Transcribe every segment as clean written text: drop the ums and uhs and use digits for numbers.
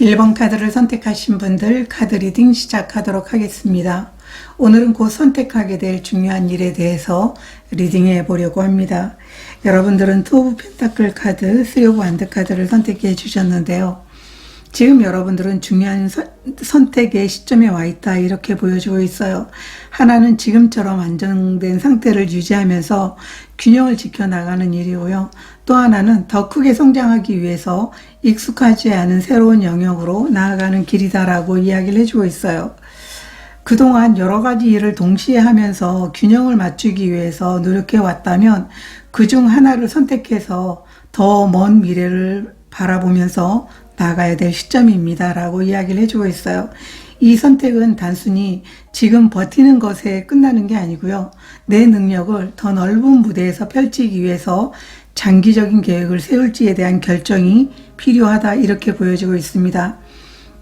1번 카드를 선택하신 분들 카드 리딩 시작하도록 하겠습니다. 오늘은 곧 선택하게 될 중요한 일에 대해서 리딩해 보려고 합니다. 여러분들은 투 오브 펜타클 카드, 쓰리 오브 완드 카드를 선택해 주셨는데요. 지금 여러분들은 중요한 선택의 시점에 와 있다, 이렇게 보여주고 있어요. 하나는 지금처럼 안정된 상태를 유지하면서 균형을 지켜나가는 일이고요. 또 하나는 더 크게 성장하기 위해서 익숙하지 않은 새로운 영역으로 나아가는 길이다라고 이야기를 해주고 있어요. 그동안 여러 가지 일을 동시에 하면서 균형을 맞추기 위해서 노력해 왔다면 그중 하나를 선택해서 더 먼 미래를 바라보면서 나가야 될 시점입니다 라고 이야기를 해주고 있어요. 이 선택은 단순히 지금 버티는 것에 끝나는 게 아니고요. 내 능력을 더 넓은 무대에서 펼치기 위해서 장기적인 계획을 세울지에 대한 결정이 필요하다, 이렇게 보여지고 있습니다.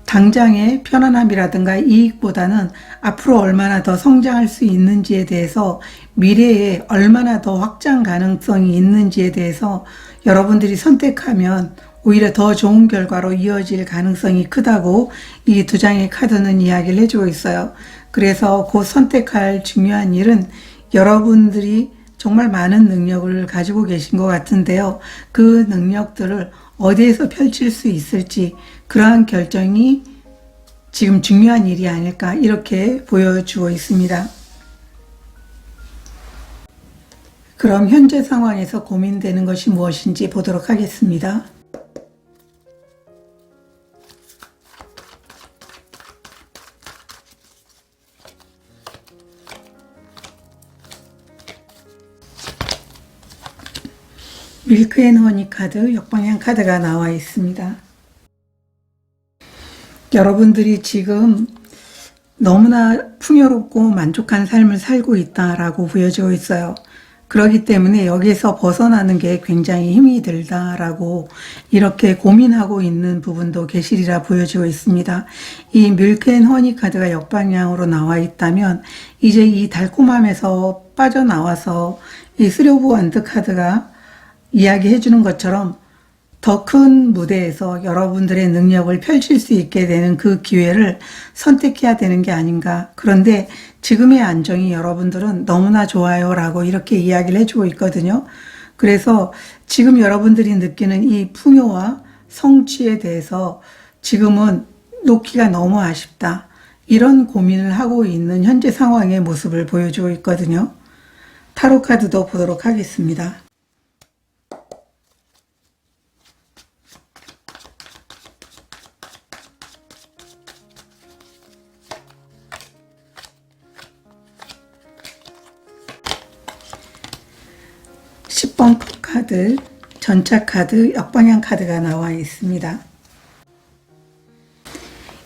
당장의 편안함이라든가 이익보다는 앞으로 얼마나 더 성장할 수 있는지에 대해서, 미래에 얼마나 더 확장 가능성이 있는지에 대해서 여러분들이 선택하면 오히려 더 좋은 결과로 이어질 가능성이 크다고 이 두 장의 카드는 이야기를 해주고 있어요. 그래서 곧 선택할 중요한 일은 여러분들이 정말 많은 능력을 가지고 계신 것 같은데요. 그 능력들을 어디에서 펼칠 수 있을지, 그러한 결정이 지금 중요한 일이 아닐까, 이렇게 보여주고 있습니다. 그럼 현재 상황에서 고민되는 것이 무엇인지 보도록 하겠습니다. 밀크 앤 허니 카드, 역방향 카드가 나와 있습니다. 여러분들이 지금 너무나 풍요롭고 만족한 삶을 살고 있다라고 보여지고 있어요. 그렇기 때문에 여기에서 벗어나는 게 굉장히 힘이 들다라고 이렇게 고민하고 있는 부분도 계시리라 보여지고 있습니다. 이 밀크 앤 허니 카드가 역방향으로 나와 있다면 이제 이 달콤함에서 빠져나와서 이 쓰리 오브 완드 카드가 이야기해 주는 것처럼 더 큰 무대에서 여러분들의 능력을 펼칠 수 있게 되는 그 기회를 선택해야 되는 게 아닌가. 그런데 지금의 안정이 여러분들은 너무나 좋아요 라고 이렇게 이야기를 해주고 있거든요. 그래서 지금 여러분들이 느끼는 이 풍요와 성취에 대해서 지금은 놓기가 너무 아쉽다, 이런 고민을 하고 있는 현재 상황의 모습을 보여주고 있거든요. 타로 카드도 보도록 하겠습니다. 10번 카드, 전차 카드, 역방향 카드가 나와 있습니다.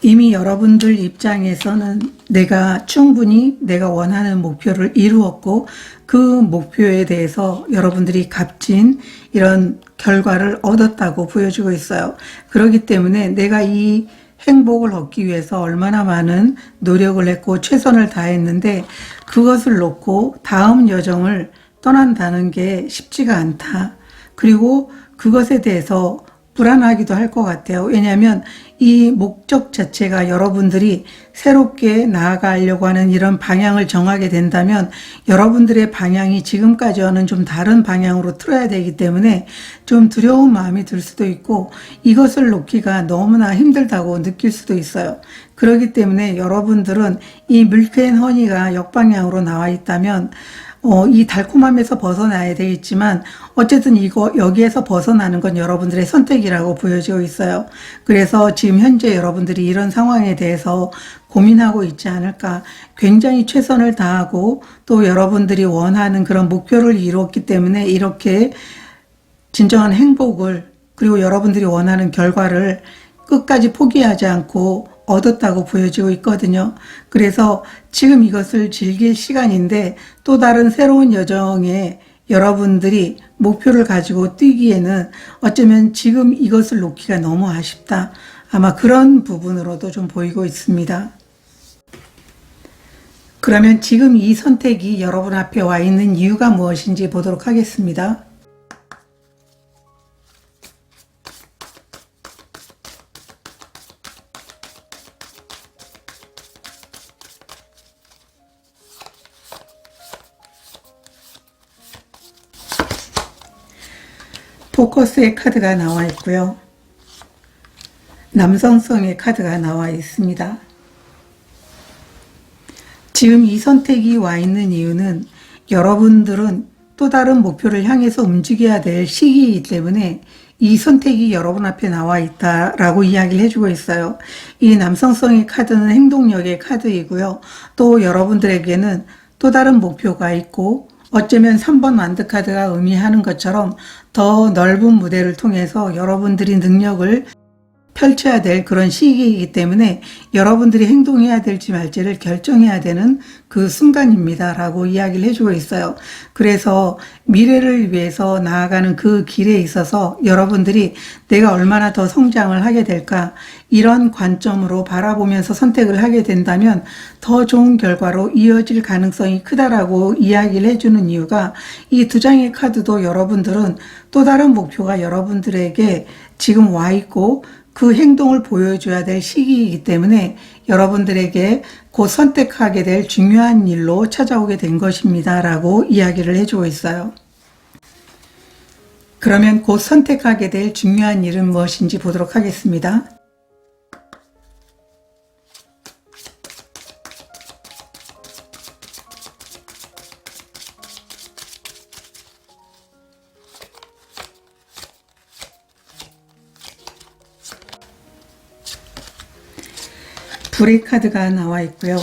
이미 여러분들 입장에서는 내가 충분히 내가 원하는 목표를 이루었고 그 목표에 대해서 여러분들이 값진 이런 결과를 얻었다고 보여주고 있어요. 그렇기 때문에 내가 이 행복을 얻기 위해서 얼마나 많은 노력을 했고 최선을 다했는데 그것을 놓고 다음 여정을 떠난다는 게 쉽지가 않다. 그리고 그것에 대해서 불안하기도 할 것 같아요. 왜냐하면 이 목적 자체가 여러분들이 새롭게 나아가려고 하는 이런 방향을 정하게 된다면 여러분들의 방향이 지금까지와는 좀 다른 방향으로 틀어야 되기 때문에 좀 두려운 마음이 들 수도 있고 이것을 놓기가 너무나 힘들다고 느낄 수도 있어요. 그렇기 때문에 여러분들은 이 밀크 앤 허니가 역방향으로 나와 있다면 이 달콤함에서 벗어나야 되겠지만 어쨌든 여기에서 벗어나는 건 여러분들의 선택이라고 보여지고 있어요. 그래서 지금 현재 여러분들이 이런 상황에 대해서 고민하고 있지 않을까. 굉장히 최선을 다하고 또 여러분들이 원하는 그런 목표를 이뤘기 때문에 이렇게 진정한 행복을, 그리고 여러분들이 원하는 결과를 끝까지 포기하지 않고 얻었다고 보여지고 있거든요. 그래서 지금 이것을 즐길 시간인데 또 다른 새로운 여정에 여러분들이 목표를 가지고 뛰기에는 어쩌면 지금 이것을 놓기가 너무 아쉽다, 아마 그런 부분으로도 좀 보이고 있습니다. 그러면 지금 이 선택이 여러분 앞에 와 있는 이유가 무엇인지 보도록 하겠습니다. 포커스의 카드가 나와 있고요. 남성성의 카드가 나와 있습니다. 지금 이 선택이 와 있는 이유는 여러분들은 또 다른 목표를 향해서 움직여야 될 시기이기 때문에 이 선택이 여러분 앞에 나와 있다라고 이야기를 해주고 있어요. 이 남성성의 카드는 행동력의 카드이고요. 또 여러분들에게는 또 다른 목표가 있고 어쩌면 3번 완드 카드가 의미하는 것처럼 더 넓은 무대를 통해서 여러분들이 능력을 펼쳐야 될 그런 시기이기 때문에 여러분들이 행동해야 될지 말지를 결정해야 되는 그 순간입니다 라고 이야기를 해주고 있어요. 그래서 미래를 위해서 나아가는 그 길에 있어서 여러분들이 내가 얼마나 더 성장을 하게 될까 이런 관점으로 바라보면서 선택을 하게 된다면 더 좋은 결과로 이어질 가능성이 크다라고 이야기를 해주는 이유가 이 두 장의 카드도 여러분들은 또 다른 목표가 여러분들에게 지금 와 있고 그 행동을 보여줘야 될 시기이기 때문에 여러분들에게 곧 선택하게 될 중요한 일로 찾아오게 된 것입니다 라고 이야기를 해주고 있어요. 그러면 곧 선택하게 될 중요한 일은 무엇인지 보도록 하겠습니다. 불의 카드가 나와 있고요.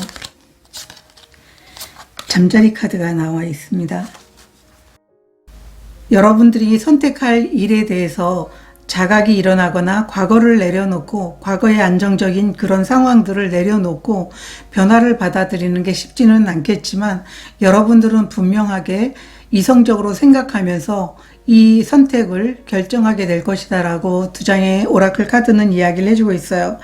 잠자리 카드가 나와 있습니다. 여러분들이 선택할 일에 대해서 자각이 일어나거나 과거를 내려놓고 과거의 안정적인 그런 상황들을 내려놓고 변화를 받아들이는 게 쉽지는 않겠지만 여러분들은 분명하게 이성적으로 생각하면서 이 선택을 결정하게 될 것이다 라고 두 장의 오라클 카드는 이야기를 해주고 있어요.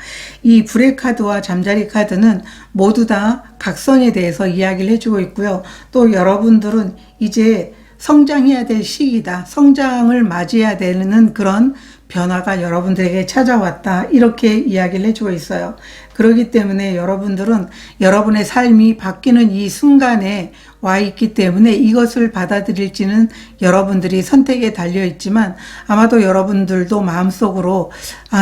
이 불의 카드와 잠자리 카드는 모두 다 각성에 대해서 이야기를 해주고 있고요. 또 여러분들은 이제 성장해야 될 시기다. 성장을 맞이해야 되는 그런 변화가 여러분들에게 찾아왔다. 이렇게 이야기를 해주고 있어요. 그렇기 때문에 여러분들은 여러분의 삶이 바뀌는 이 순간에 와 있기 때문에 이것을 받아들일지는 여러분들이 선택에 달려 있지만 아마도 여러분들도 마음속으로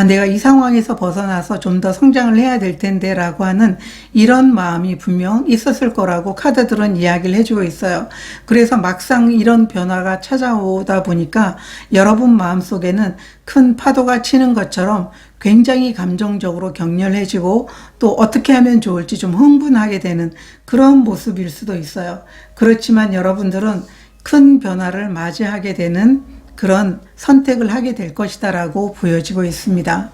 내가 이 상황에서 벗어나서 좀 더 성장을 해야 될 텐데 라고 하는 이런 마음이 분명 있었을 거라고 카드들은 이야기를 해주고 있어요. 그래서 막상 이런 변화가 찾아오다 보니까 여러분 마음속에는 큰 파도가 치는 것처럼 굉장히 감정적으로 격렬해지고 또 어떻게 하면 좋을지 좀 흥분하게 되는 그런 모습일 수도 있어요. 그렇지만 여러분들은 큰 변화를 맞이하게 되는 그런 선택을 하게 될 것이다 라고 보여지고 있습니다.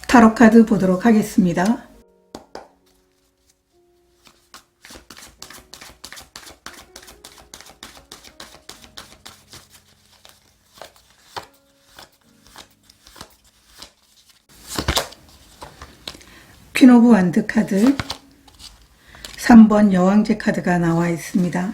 타로 카드 보도록 하겠습니다. 퀸 오브 완드 카드, 3번 여왕제 카드가 나와 있습니다.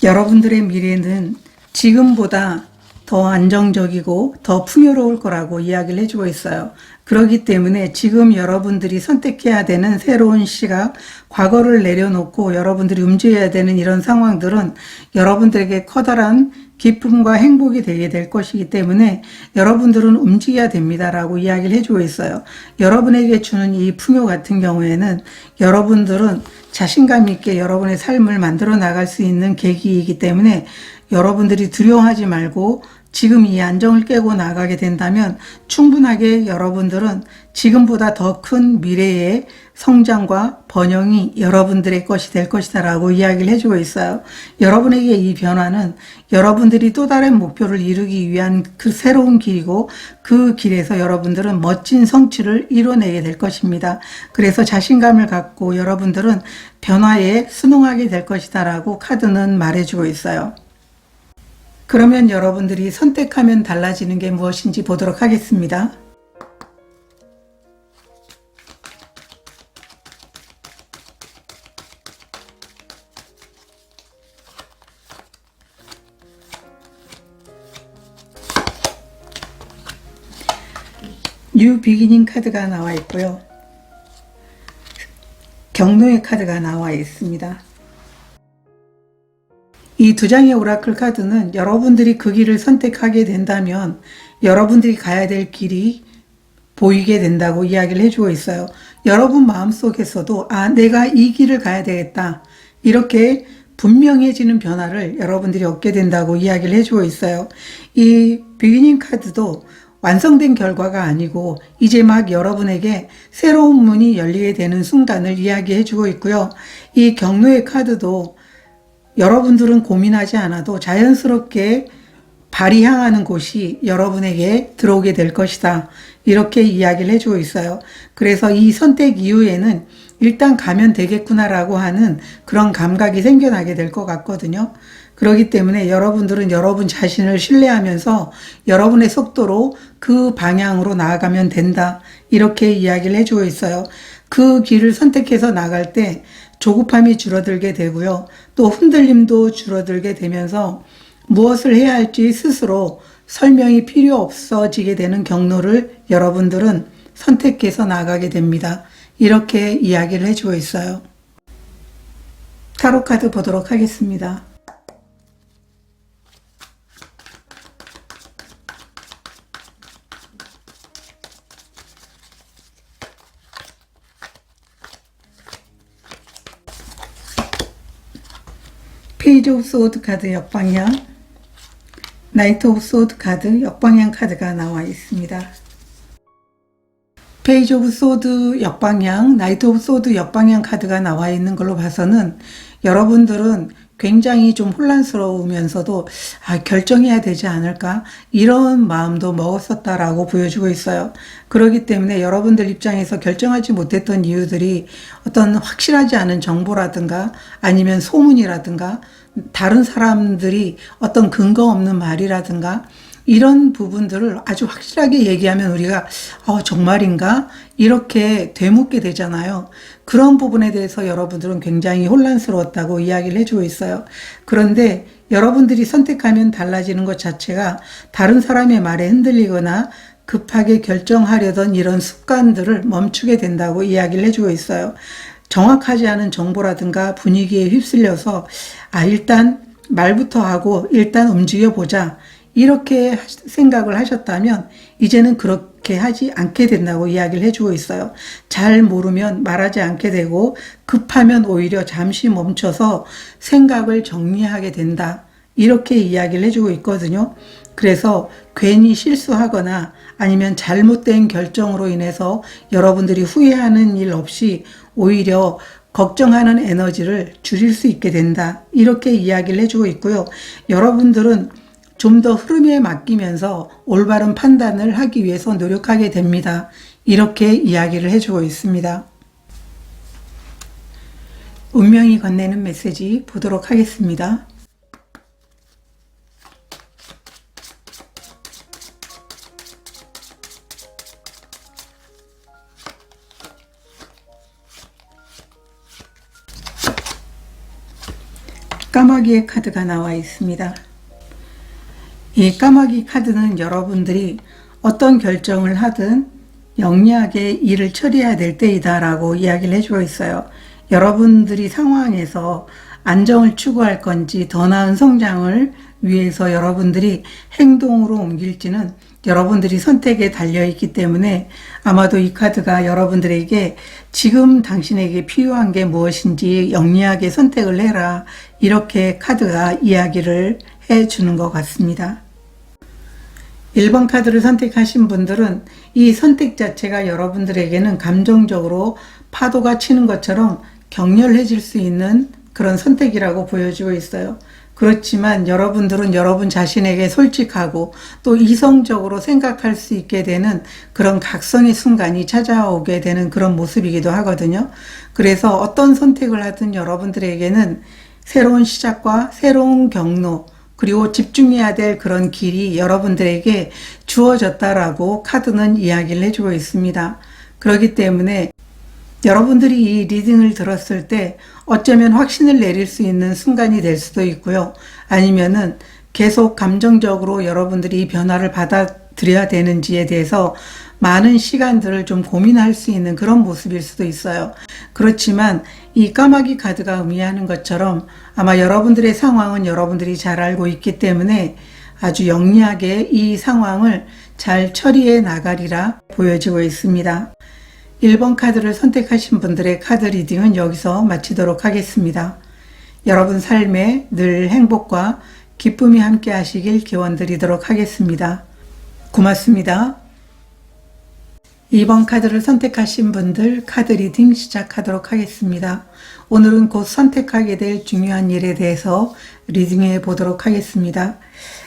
여러분들의 미래는 지금보다 더 안정적이고 더 풍요로울 거라고 이야기를 해주고 있어요. 그렇기 때문에 지금 여러분들이 선택해야 되는 새로운 시각, 과거를 내려놓고 여러분들이 움직여야 되는 이런 상황들은 여러분들에게 커다란 기쁨과 행복이 되게 될 것이기 때문에 여러분들은 움직여야 됩니다 라고 이야기를 해주고 있어요. 여러분에게 주는 이 풍요 같은 경우에는 여러분들은 자신감 있게 여러분의 삶을 만들어 나갈 수 있는 계기이기 때문에 여러분들이 두려워하지 말고 지금 이 안정을 깨고 나가게 된다면 충분하게 여러분들은 지금보다 더 큰 미래의 성장과 번영이 여러분들의 것이 될 것이다 라고 이야기를 해주고 있어요. 여러분에게 이 변화는 여러분들이 또 다른 목표를 이루기 위한 그 새로운 길이고 그 길에서 여러분들은 멋진 성취를 이뤄내게 될 것입니다. 그래서 자신감을 갖고 여러분들은 변화에 순응하게 될 것이다 라고 카드는 말해주고 있어요. 그러면 여러분들이 선택하면 달라지는 게 무엇인지 보도록 하겠습니다. 뉴 비기닝 카드가 나와 있고요. 경로의 카드가 나와 있습니다. 이 두 장의 오라클 카드는 여러분들이 그 길을 선택하게 된다면 여러분들이 가야 될 길이 보이게 된다고 이야기를 해주고 있어요. 여러분 마음속에서도 내가 이 길을 가야 되겠다. 이렇게 분명해지는 변화를 여러분들이 얻게 된다고 이야기를 해주고 있어요. 이 비기닝 카드도 완성된 결과가 아니고 이제 막 여러분에게 새로운 문이 열리게 되는 순간을 이야기해주고 있고요. 이 경로의 카드도 여러분들은 고민하지 않아도 자연스럽게 발이 향하는 곳이 여러분에게 들어오게 될 것이다. 이렇게 이야기를 해주고 있어요. 그래서 이 선택 이후에는 일단 가면 되겠구나라고 하는 그런 감각이 생겨나게 될 것 같거든요. 그렇기 때문에 여러분들은 여러분 자신을 신뢰하면서 여러분의 속도로 그 방향으로 나아가면 된다. 이렇게 이야기를 해주고 있어요. 그 길을 선택해서 나갈 때 조급함이 줄어들게 되고요. 또 흔들림도 줄어들게 되면서 무엇을 해야 할지 스스로 설명이 필요 없어지게 되는 경로를 여러분들은 선택해서 나가게 됩니다. 이렇게 이야기를 해주고 있어요. 타로 카드 보도록 하겠습니다. 페이지 오브 소드 카드 역방향, 나이트 오브 소드 카드 역방향 카드가 나와 있습니다. 페이지 오브 소드 역방향, 나이트 오브 소드 역방향 카드가 나와 있는 걸로 봐서는 여러분들은 굉장히 좀 혼란스러우면서도 결정해야 되지 않을까 이런 마음도 먹었었다라고 보여주고 있어요. 그렇기 때문에 여러분들 입장에서 결정하지 못했던 이유들이 어떤 확실하지 않은 정보라든가 아니면 소문이라든가 다른 사람들이 어떤 근거 없는 말이라든가 이런 부분들을 아주 확실하게 얘기하면 우리가 정말인가? 이렇게 되묻게 되잖아요. 그런 부분에 대해서 여러분들은 굉장히 혼란스러웠다고 이야기를 해주고 있어요. 그런데 여러분들이 선택하면 달라지는 것 자체가 다른 사람의 말에 흔들리거나 급하게 결정하려던 이런 습관들을 멈추게 된다고 이야기를 해주고 있어요. 정확하지 않은 정보라든가 분위기에 휩쓸려서 일단 말부터 하고 일단 움직여보자. 이렇게 생각을 하셨다면 이제는 그렇게 하지 않게 된다고 이야기를 해주고 있어요. 잘 모르면 말하지 않게 되고 급하면 오히려 잠시 멈춰서 생각을 정리하게 된다. 이렇게 이야기를 해주고 있거든요. 그래서 괜히 실수하거나 아니면 잘못된 결정으로 인해서 여러분들이 후회하는 일 없이 오히려 걱정하는 에너지를 줄일 수 있게 된다. 이렇게 이야기를 해주고 있고요. 여러분들은 좀 더 흐름에 맡기면서 올바른 판단을 하기 위해서 노력하게 됩니다. 이렇게 이야기를 해주고 있습니다. 운명이 건네는 메시지 보도록 하겠습니다. 까마귀의 카드가 나와 있습니다. 이 까마귀 카드는 여러분들이 어떤 결정을 하든 영리하게 일을 처리해야 될 때이다 라고 이야기를 해주고 있어요. 여러분들이 상황에서 안정을 추구할 건지 더 나은 성장을 위해서 여러분들이 행동으로 옮길지는 여러분들이 선택에 달려있기 때문에 아마도 이 카드가 여러분들에게 지금 당신에게 필요한 게 무엇인지 영리하게 선택을 해라 이렇게 카드가 이야기를 해주는 것 같습니다. 1번 카드를 선택하신 분들은 이 선택 자체가 여러분들에게는 감정적으로 파도가 치는 것처럼 격렬해질 수 있는 그런 선택이라고 보여지고 있어요. 그렇지만 여러분들은 여러분 자신에게 솔직하고 또 이성적으로 생각할 수 있게 되는 그런 각성의 순간이 찾아오게 되는 그런 모습이기도 하거든요. 그래서 어떤 선택을 하든 여러분들에게는 새로운 시작과 새로운 경로 그리고 집중해야 될 그런 길이 여러분들에게 주어졌다라고 카드는 이야기를 해주고 있습니다. 그렇기 때문에 여러분들이 이 리딩을 들었을 때 어쩌면 확신을 내릴 수 있는 순간이 될 수도 있고요. 아니면은 계속 감정적으로 여러분들이 이 변화를 받아들여야 되는지에 대해서 많은 시간들을 좀 고민할 수 있는 그런 모습일 수도 있어요. 그렇지만 이 까마귀 카드가 의미하는 것처럼 아마 여러분들의 상황은 여러분들이 잘 알고 있기 때문에 아주 영리하게 이 상황을 잘 처리해 나가리라 보여지고 있습니다. 1번 카드를 선택하신 분들의 카드 리딩은 여기서 마치도록 하겠습니다. 여러분 삶에 늘 행복과 기쁨이 함께 하시길 기원드리도록 하겠습니다. 고맙습니다. 2번 카드를 선택하신 분들 카드 리딩 시작하도록 하겠습니다. 오늘은 곧 선택하게 될 중요한 일에 대해서 리딩해 보도록 하겠습니다.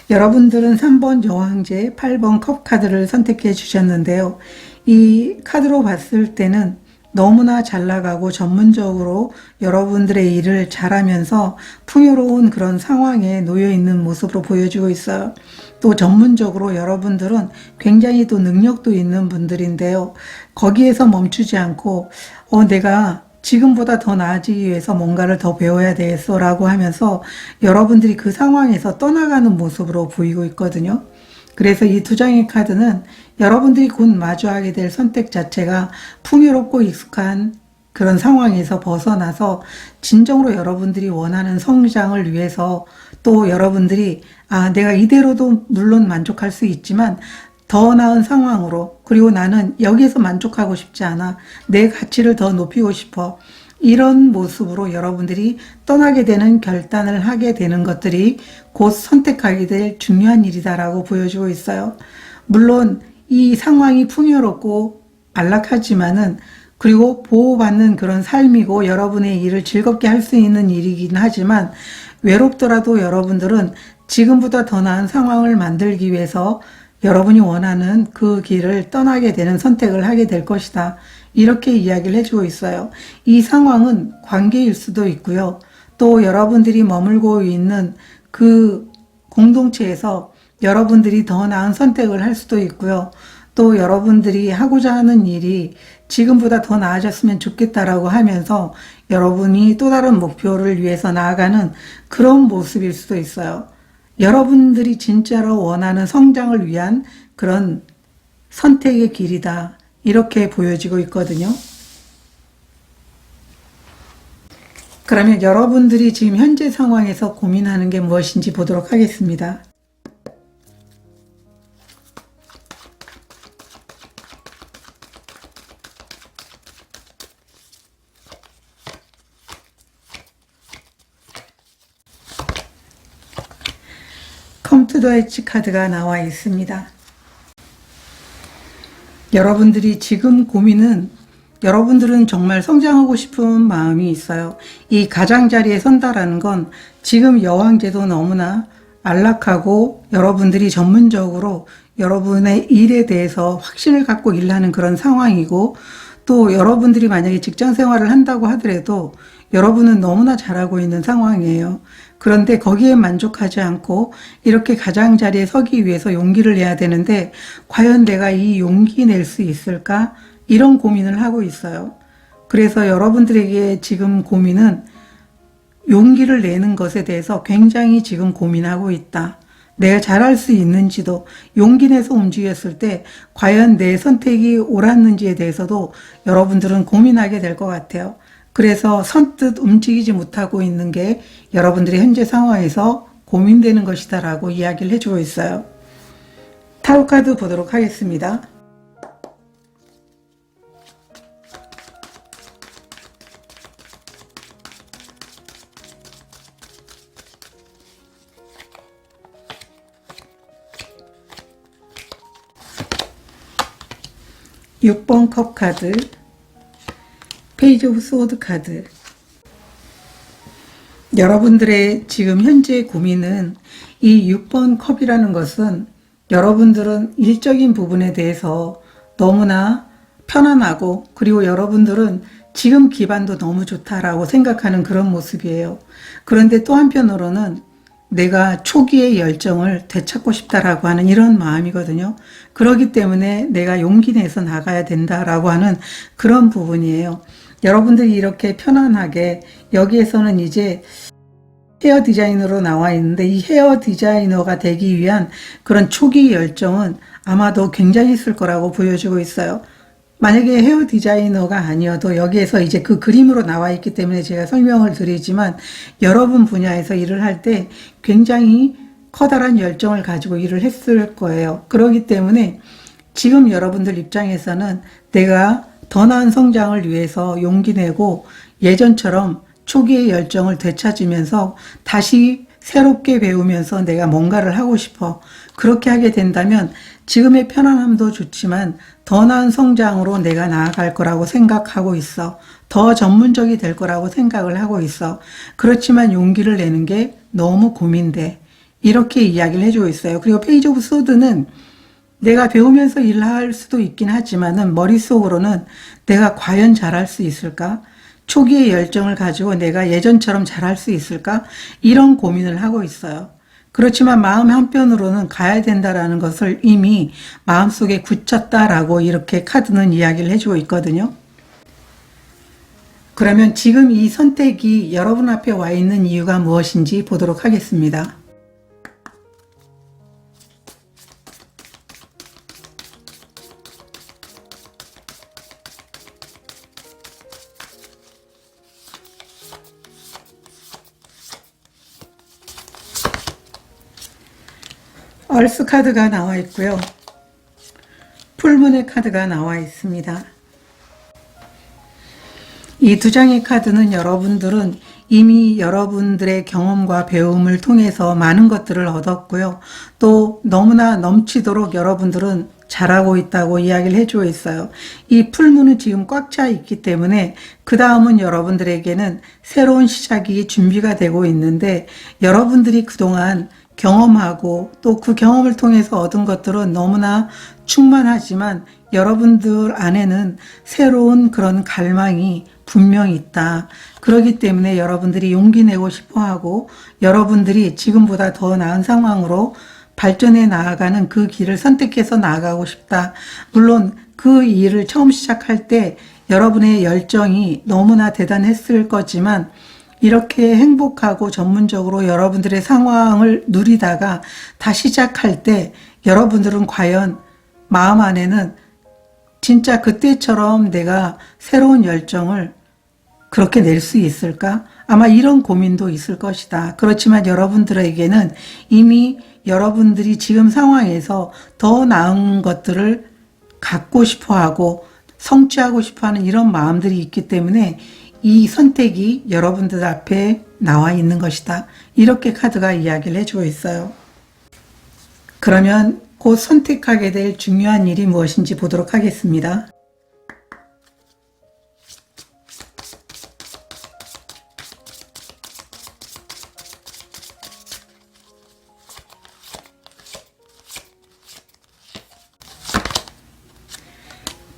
여러분들은 3번 여왕제, 8번 컵 카드를 선택해 주셨는데요. 이 카드로 봤을 때는 너무나 잘 나가고 전문적으로 여러분들의 일을 잘하면서 풍요로운 그런 상황에 놓여 있는 모습으로 보여지고 있어요. 또 전문적으로 여러분들은 굉장히 또 능력도 있는 분들인데요. 거기에서 멈추지 않고 내가 지금보다 더 나아지기 위해서 뭔가를 더 배워야 되겠어 라고 하면서 여러분들이 그 상황에서 떠나가는 모습으로 보이고 있거든요. 그래서 이 두 장의 카드는 여러분들이 곧 마주하게 될 선택 자체가 풍요롭고 익숙한 그런 상황에서 벗어나서 진정으로 여러분들이 원하는 성장을 위해서 또 여러분들이 내가 이대로도 물론 만족할 수 있지만 더 나은 상황으로, 그리고 나는 여기에서 만족하고 싶지 않아, 내 가치를 더 높이고 싶어, 이런 모습으로 여러분들이 떠나게 되는 결단을 하게 되는 것들이 곧 선택하게 될 중요한 일이다라고 보여주고 있어요. 물론 이 상황이 풍요롭고 안락하지만은, 그리고 보호받는 그런 삶이고 여러분의 일을 즐겁게 할 수 있는 일이긴 하지만 외롭더라도 여러분들은 지금보다 더 나은 상황을 만들기 위해서 여러분이 원하는 그 길을 떠나게 되는 선택을 하게 될 것이다. 이렇게 이야기를 해주고 있어요. 이 상황은 관계일 수도 있고요. 또 여러분들이 머물고 있는 그 공동체에서 여러분들이 더 나은 선택을 할 수도 있고요. 또 여러분들이 하고자 하는 일이 지금보다 더 나아졌으면 좋겠다라고 하면서 여러분이 또 다른 목표를 위해서 나아가는 그런 모습일 수도 있어요. 여러분들이 진짜로 원하는 성장을 위한 그런 선택의 길이다. 이렇게 보여지고 있거든요. 그러면 여러분들이 지금 현재 상황에서 고민하는 게 무엇인지 보도록 하겠습니다. Come to the Edge 카드가 나와 있습니다. 여러분들이 지금 고민은, 여러분들은 정말 성장하고 싶은 마음이 있어요. 이 가장자리에 선다라는 건 지금 여왕제도 너무나 안락하고 여러분들이 전문적으로 여러분의 일에 대해서 확신을 갖고 일하는 그런 상황이고, 또 여러분들이 만약에 직장 생활을 한다고 하더라도 여러분은 너무나 잘하고 있는 상황이에요. 그런데 거기에 만족하지 않고 이렇게 가장자리에 서기 위해서 용기를 내야 되는데 과연 내가 이 용기 낼 수 있을까? 이런 고민을 하고 있어요. 그래서 여러분들에게 지금 고민은 용기를 내는 것에 대해서 굉장히 지금 고민하고 있다. 내가 잘할 수 있는지도, 용기 내서 움직였을 때 과연 내 선택이 옳았는지에 대해서도 여러분들은 고민하게 될 것 같아요. 그래서 선뜻 움직이지 못하고 있는 게 여러분들의 현재 상황에서 고민되는 것이다 라고 이야기를 해주고 있어요. 타로 카드 보도록 하겠습니다. (6번) 컵 카드, 페이지 오브 소드 카드. 여러분들의 지금 현재 고민은 이 6번 컵이라는 것은 여러분들은 일적인 부분에 대해서 너무나 편안하고, 그리고 여러분들은 지금 기반도 너무 좋다라고 생각하는 그런 모습이에요. 그런데 또 한편으로는 내가 초기의 열정을 되찾고 싶다라고 하는 이런 마음이거든요. 그렇기 때문에 내가 용기 내서 나가야 된다라고 하는 그런 부분이에요. 여러분들이 이렇게 편안하게, 여기에서는 이제 헤어 디자이너로 나와 있는데 이 헤어 디자이너가 되기 위한 그런 초기 열정은 아마도 굉장히 있을 거라고 보여지고 있어요. 만약에 헤어 디자이너가 아니어도 여기에서 이제 그 그림으로 나와 있기 때문에 제가 설명을 드리지만 여러분 분야에서 일을 할 때 굉장히 커다란 열정을 가지고 일을 했을 거예요. 그렇기 때문에 지금 여러분들 입장에서는 내가 더 나은 성장을 위해서 용기 내고 예전처럼 초기의 열정을 되찾으면서 다시 새롭게 배우면서 내가 뭔가를 하고 싶어. 그렇게 하게 된다면 지금의 편안함도 좋지만 더 나은 성장으로 내가 나아갈 거라고 생각하고 있어. 더 전문적이 될 거라고 생각을 하고 있어. 그렇지만 용기를 내는 게 너무 고민돼. 이렇게 이야기를 해주고 있어요. 그리고 페이지 오브 소드는 내가 배우면서 일할 수도 있긴 하지만은 머릿속으로는 내가 과연 잘할 수 있을까? 초기의 열정을 가지고 내가 예전처럼 잘할 수 있을까? 이런 고민을 하고 있어요. 그렇지만 마음 한편으로는 가야 된다라는 것을 이미 마음속에 굳혔다라고 이렇게 카드는 이야기를 해주고 있거든요. 그러면 지금 이 선택이 여러분 앞에 와 있는 이유가 무엇인지 보도록 하겠습니다. 얼스 카드가 나와 있고요. 풀문의 카드가 나와 있습니다. 이 두 장의 카드는 여러분들은 이미 여러분들의 경험과 배움을 통해서 많은 것들을 얻었고요. 또 너무나 넘치도록 여러분들은 잘하고 있다고 이야기를 해주고 있어요. 이 풀문은 지금 꽉 차 있기 때문에 그 다음은 여러분들에게는 새로운 시작이 준비가 되고 있는데 여러분들이 그동안 경험하고 또 그 경험을 통해서 얻은 것들은 너무나 충만하지만 여러분들 안에는 새로운 그런 갈망이 분명히 있다. 그렇기 때문에 여러분들이 용기 내고 싶어 하고 여러분들이 지금보다 더 나은 상황으로 발전해 나아가는 그 길을 선택해서 나아가고 싶다. 물론 그 일을 처음 시작할 때 여러분의 열정이 너무나 대단했을 거지만 이렇게 행복하고 전문적으로 여러분들의 상황을 누리다가 다시 시작할 때 여러분들은 과연 마음 안에는 진짜 그때처럼 내가 새로운 열정을 그렇게 낼 수 있을까? 아마 이런 고민도 있을 것이다. 그렇지만 여러분들에게는 이미 여러분들이 지금 상황에서 더 나은 것들을 갖고 싶어 하고 성취하고 싶어 하는 이런 마음들이 있기 때문에 이 선택이 여러분들 앞에 나와 있는 것이다. 이렇게 카드가 이야기를 해주고 있어요. 그러면 곧 선택하게 될 중요한 일이 무엇인지 보도록 하겠습니다.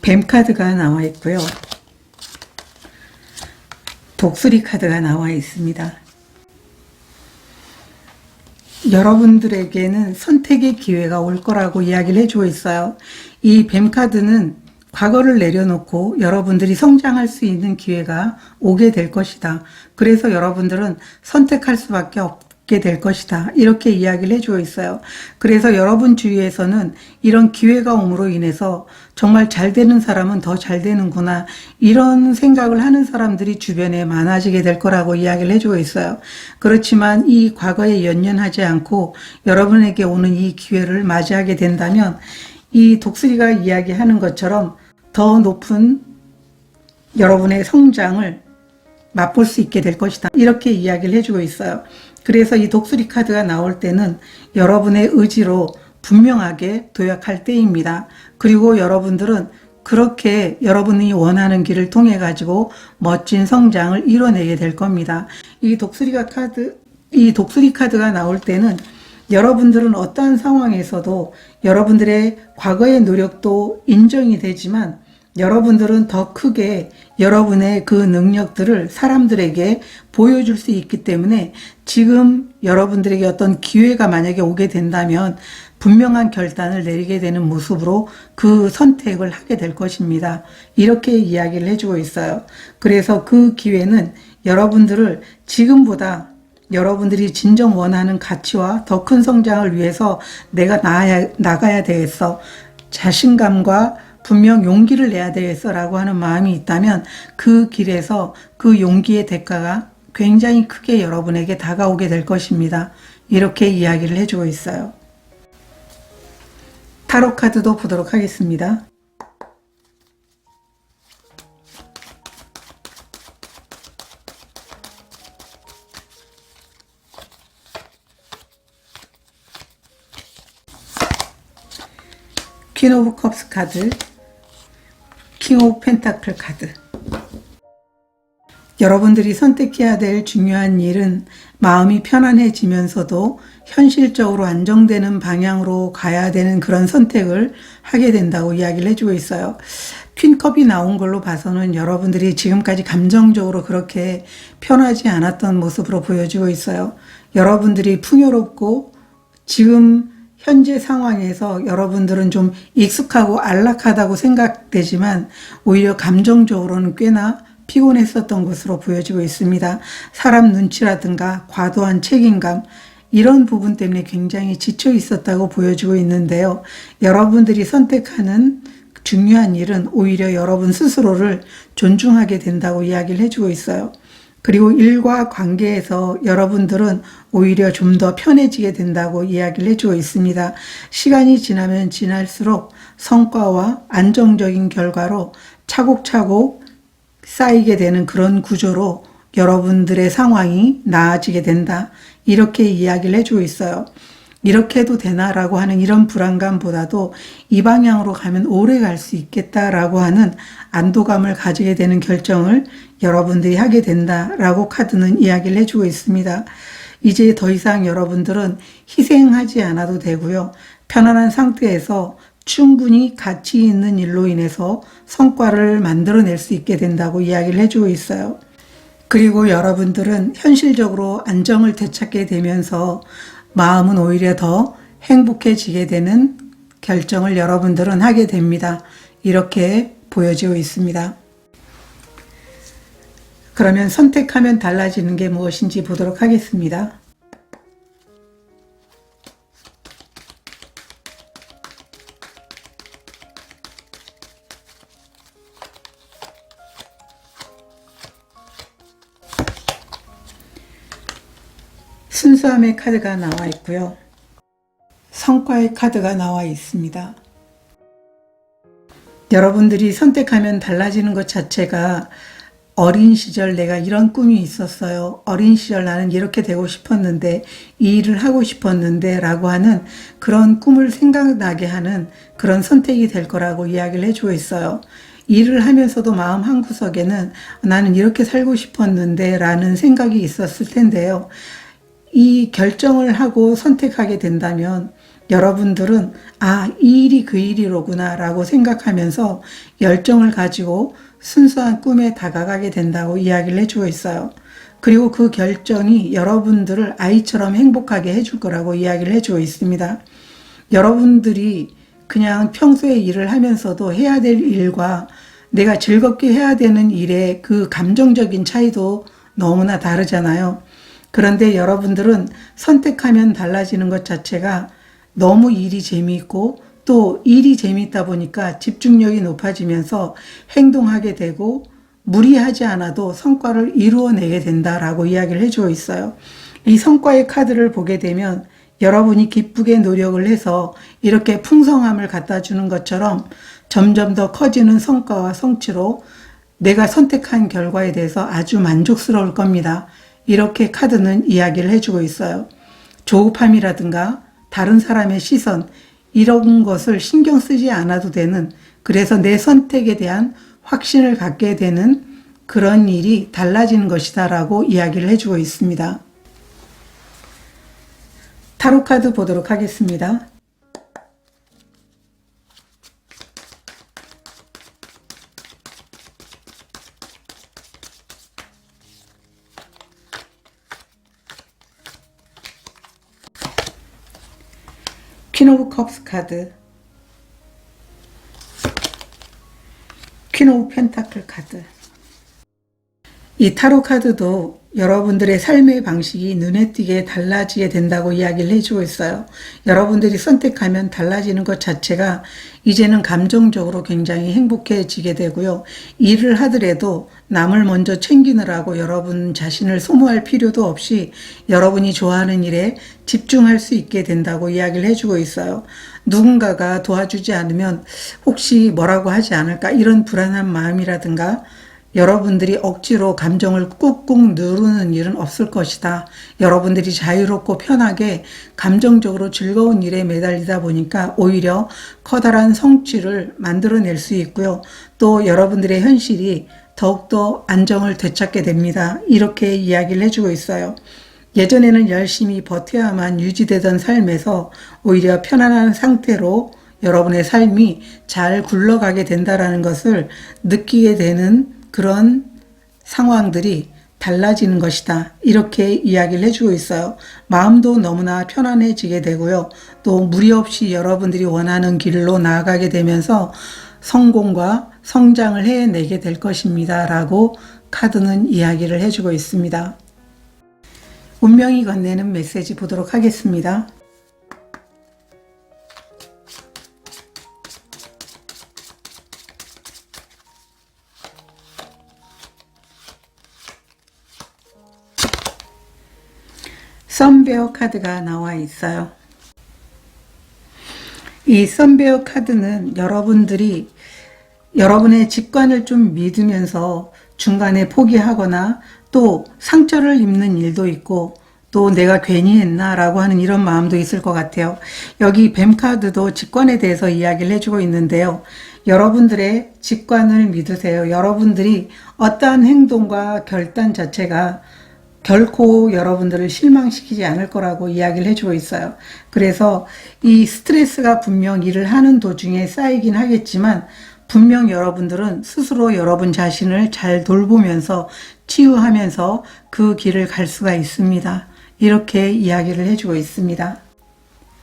뱀 카드가 나와 있고요. 독수리 카드가 나와 있습니다. 여러분들에게는 선택의 기회가 올 거라고 이야기를 해주고 있어요. 이 뱀 카드는 과거를 내려놓고 여러분들이 성장할 수 있는 기회가 오게 될 것이다. 그래서 여러분들은 선택할 수밖에 없게 될 것이다. 이렇게 이야기를 해주고 있어요. 그래서 여러분 주위에서는 이런 기회가 옴으로 인해서 정말 잘 되는 사람은 더 잘 되는구나. 이런 생각을 하는 사람들이 주변에 많아지게 될 거라고 이야기를 해주고 있어요. 그렇지만 이 과거에 연연하지 않고 여러분에게 오는 이 기회를 맞이하게 된다면 이 독수리가 이야기하는 것처럼 더 높은 여러분의 성장을 맛볼 수 있게 될 것이다. 이렇게 이야기를 해주고 있어요. 그래서 이 독수리 카드가 나올 때는 여러분의 의지로 분명하게 도약할 때입니다. 그리고 여러분들은 그렇게 여러분이 원하는 길을 통해 가지고 멋진 성장을 이뤄내게 될 겁니다. 이 독수리 카드가 나올 때는 여러분들은 어떠한 상황에서도 여러분들의 과거의 노력도 인정이 되지만 여러분들은 더 크게 여러분의 그 능력들을 사람들에게 보여줄 수 있기 때문에 지금 여러분들에게 어떤 기회가 만약에 오게 된다면 분명한 결단을 내리게 되는 모습으로 그 선택을 하게 될 것입니다. 이렇게 이야기를 해주고 있어요. 그래서 그 기회는 여러분들을 지금보다 여러분들이 진정 원하는 가치와 더 큰 성장을 위해서 내가 나가야 되겠어. 자신감과 분명 용기를 내야 되겠어 라고 하는 마음이 있다면 그 길에서 그 용기의 대가가 굉장히 크게 여러분에게 다가오게 될 것입니다. 이렇게 이야기를 해주고 있어요. 타로 카드도 보도록 하겠습니다. 퀸 오브 컵스 카드, 킹 오브 펜타클 카드. 여러분들이 선택해야 될 중요한 일은 마음이 편안해지면서도 현실적으로 안정되는 방향으로 가야 되는 그런 선택을 하게 된다고 이야기를 해주고 있어요. 퀸컵이 나온 걸로 봐서는 여러분들이 지금까지 감정적으로 그렇게 편하지 않았던 모습으로 보여지고 있어요. 여러분들이 풍요롭고 지금 현재 상황에서 여러분들은 좀 익숙하고 안락하다고 생각되지만 오히려 감정적으로는 꽤나 피곤했었던 것으로 보여지고 있습니다. 사람 눈치라든가 과도한 책임감 이런 부분 때문에 굉장히 지쳐 있었다고 보여지고 있는데요. 여러분들이 선택하는 중요한 일은 오히려 여러분 스스로를 존중하게 된다고 이야기를 해주고 있어요. 그리고 일과 관계에서 여러분들은 오히려 좀 더 편해지게 된다고 이야기를 해주고 있습니다. 시간이 지나면 지날수록 성과와 안정적인 결과로 차곡차곡 쌓이게 되는 그런 구조로 여러분들의 상황이 나아지게 된다. 이렇게 이야기를 해주고 있어요. 이렇게 해도 되나라고 하는 이런 불안감보다도 이 방향으로 가면 오래 갈 수 있겠다라고 하는 안도감을 가지게 되는 결정을 여러분들이 하게 된다라고 카드는 이야기를 해주고 있습니다. 이제 더 이상 여러분들은 희생하지 않아도 되고요. 편안한 상태에서 충분히 가치 있는 일로 인해서 성과를 만들어낼 수 있게 된다고 이야기를 해주고 있어요. 그리고 여러분들은 현실적으로 안정을 되찾게 되면서 마음은 오히려 더 행복해지게 되는 결정을 여러분들은 하게 됩니다. 이렇게 보여지고 있습니다. 그러면 선택하면 달라지는 게 무엇인지 보도록 하겠습니다. 순수함의 카드가 나와 있고요. 성과의 카드가 나와 있습니다. 여러분들이 선택하면 달라지는 것 자체가 어린 시절 내가 이런 꿈이 있었어요. 어린 시절 나는 이렇게 되고 싶었는데 이 일을 하고 싶었는데 라고 하는 그런 꿈을 생각나게 하는 그런 선택이 될 거라고 이야기를 해주고 있어요. 일을 하면서도 마음 한구석에는 나는 이렇게 살고 싶었는데 라는 생각이 있었을 텐데요. 이 결정을 하고 선택하게 된다면 여러분들은 이 일이 그 일이로구나 라고 생각하면서 열정을 가지고 순수한 꿈에 다가가게 된다고 이야기를 해주고 있어요. 그리고 그 결정이 여러분들을 아이처럼 행복하게 해줄 거라고 이야기를 해주고 있습니다. 여러분들이 그냥 평소에 일을 하면서도 해야 될 일과 내가 즐겁게 해야 되는 일의 그 감정적인 차이도 너무나 다르잖아요. 그런데 여러분들은 선택하면 달라지는 것 자체가 너무 일이 재미있고 또 일이 재미있다 보니까 집중력이 높아지면서 행동하게 되고 무리하지 않아도 성과를 이루어내게 된다라고 이야기를 해주고 있어요. 이 성과의 카드를 보게 되면 여러분이 기쁘게 노력을 해서 이렇게 풍성함을 갖다 주는 것처럼 점점 더 커지는 성과와 성취로 내가 선택한 결과에 대해서 아주 만족스러울 겁니다. 이렇게 카드는 이야기를 해주고 있어요. 조급함이라든가 다른 사람의 시선 이런 것을 신경 쓰지 않아도 되는, 그래서 내 선택에 대한 확신을 갖게 되는 그런 일이 달라지는 것이다 라고 이야기를 해주고 있습니다. 타로 카드 보도록 하겠습니다. 퀸 오브 컵스 카드, 퀸 오브 펜타클 카드. 이 타로 카드도 여러분들의 삶의 방식이 눈에 띄게 달라지게 된다고 이야기를 해주고 있어요. 여러분들이 선택하면 달라지는 것 자체가 이제는 감정적으로 굉장히 행복해지게 되고요. 일을 하더라도 남을 먼저 챙기느라고 여러분 자신을 소모할 필요도 없이 여러분이 좋아하는 일에 집중할 수 있게 된다고 이야기를 해주고 있어요. 누군가가 도와주지 않으면 혹시 뭐라고 하지 않을까 이런 불안한 마음이라든가 여러분들이 억지로 감정을 꾹꾹 누르는 일은 없을 것이다. 여러분들이 자유롭고 편하게 감정적으로 즐거운 일에 매달리다 보니까 오히려 커다란 성취를 만들어낼 수 있고요. 또 여러분들의 현실이 더욱더 안정을 되찾게 됩니다. 이렇게 이야기를 해주고 있어요. 예전에는 열심히 버텨야만 유지되던 삶에서 오히려 편안한 상태로 여러분의 삶이 잘 굴러가게 된다는 것을 느끼게 되는 그런 상황들이 달라지는 것이다. 이렇게 이야기를 해주고 있어요. 마음도 너무나 편안해지게 되고요. 또 무리 없이 여러분들이 원하는 길로 나아가게 되면서 성공과 성장을 해내게 될 것입니다. 라고 카드는 이야기를 해주고 있습니다. 운명이 건네는 메시지 보도록 하겠습니다. 선베어 카드가 나와 있어요. 이 선베어 카드는 여러분들이 여러분의 직관을 좀 믿으면서 중간에 포기하거나 또 상처를 입는 일도 있고 또 내가 괜히 했나 라고 하는 이런 마음도 있을 것 같아요. 여기 뱀 카드도 직관에 대해서 이야기를 해주고 있는데요. 여러분들의 직관을 믿으세요. 여러분들이 어떠한 행동과 결단 자체가 결코 여러분들을 실망시키지 않을 거라고 이야기를 해주고 있어요. 그래서 이 스트레스가 분명 일을 하는 도중에 쌓이긴 하겠지만 분명 여러분들은 스스로 여러분 자신을 잘 돌보면서 치유하면서 그 길을 갈 수가 있습니다. 이렇게 이야기를 해주고 있습니다.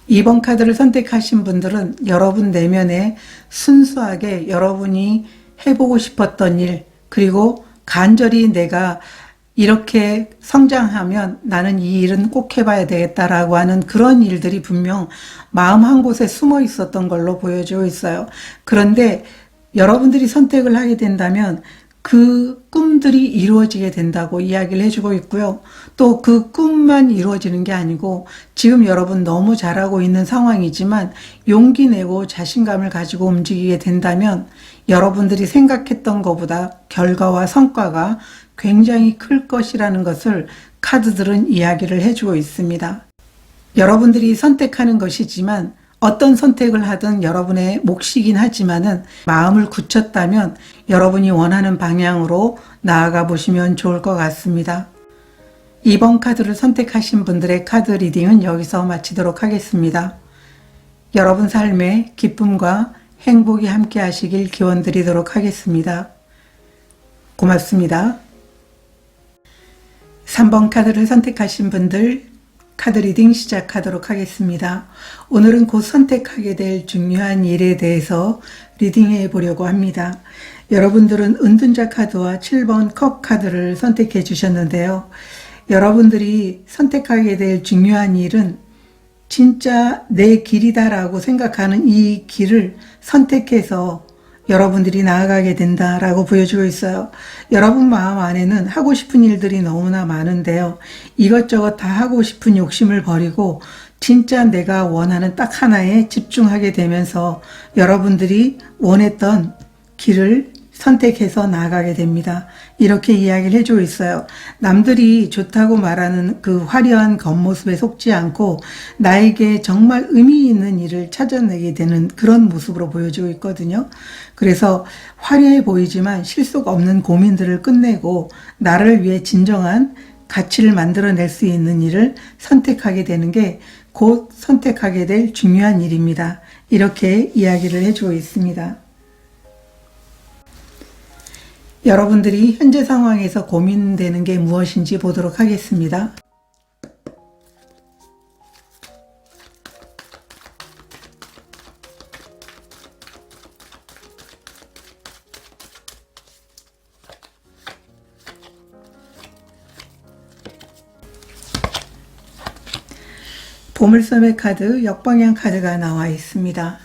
2번 카드를 선택하신 분들은 여러분 내면에 순수하게 여러분이 해보고 싶었던 일, 그리고 간절히 내가 이렇게 성장하면 나는 이 일은 꼭 해봐야 되겠다라고 하는 그런 일들이 분명 마음 한 곳에 숨어 있었던 걸로 보여지고 있어요. 그런데 여러분들이 선택을 하게 된다면 그 꿈들이 이루어지게 된다고 이야기를 해주고 있고요. 또 그 꿈만 이루어지는 게 아니고 지금 여러분 너무 잘하고 있는 상황이지만 용기 내고 자신감을 가지고 움직이게 된다면 여러분들이 생각했던 것보다 결과와 성과가 굉장히 클 것이라는 것을 카드들은 이야기를 해주고 있습니다. 여러분들이 선택하는 것이지만 어떤 선택을 하든 여러분의 몫이긴 하지만은 마음을 굳혔다면 여러분이 원하는 방향으로 나아가 보시면 좋을 것 같습니다. 2번 카드를 선택하신 분들의 카드 리딩은 여기서 마치도록 하겠습니다. 여러분 삶에 기쁨과 행복이 함께 하시길 기원드리도록 하겠습니다. 고맙습니다. 3번 카드를 선택하신 분들 카드 리딩 시작하도록 하겠습니다. 오늘은 곧 선택하게 될 중요한 일에 대해서 리딩해 보려고 합니다. 여러분들은 은둔자 카드와 7번 컵 카드를 선택해 주셨는데요. 여러분들이 선택하게 될 중요한 일은 진짜 내 길이다라고 생각하는 이 길을 선택해서 여러분들이 나아가게 된다라고 보여주고 있어요. 여러분 마음 안에는 하고 싶은 일들이 너무나 많은데요. 이것저것 다 하고 싶은 욕심을 버리고 진짜 내가 원하는 딱 하나에 집중하게 되면서 여러분들이 원했던 길을 선택해서 나아가게 됩니다. 이렇게 이야기를 해주고 있어요. 남들이 좋다고 말하는 그 화려한 겉모습에 속지 않고 나에게 정말 의미 있는 일을 찾아내게 되는 그런 모습으로 보여주고 있거든요. 그래서 화려해 보이지만 실속 없는 고민들을 끝내고 나를 위해 진정한 가치를 만들어낼 수 있는 일을 선택하게 되는 게 곧 선택하게 될 중요한 일입니다. 이렇게 이야기를 해주고 있습니다. 여러분들이 현재 상황에서 고민되는 게 무엇인지 보도록 하겠습니다. 보물섬의 카드, 역방향 카드가 나와 있습니다.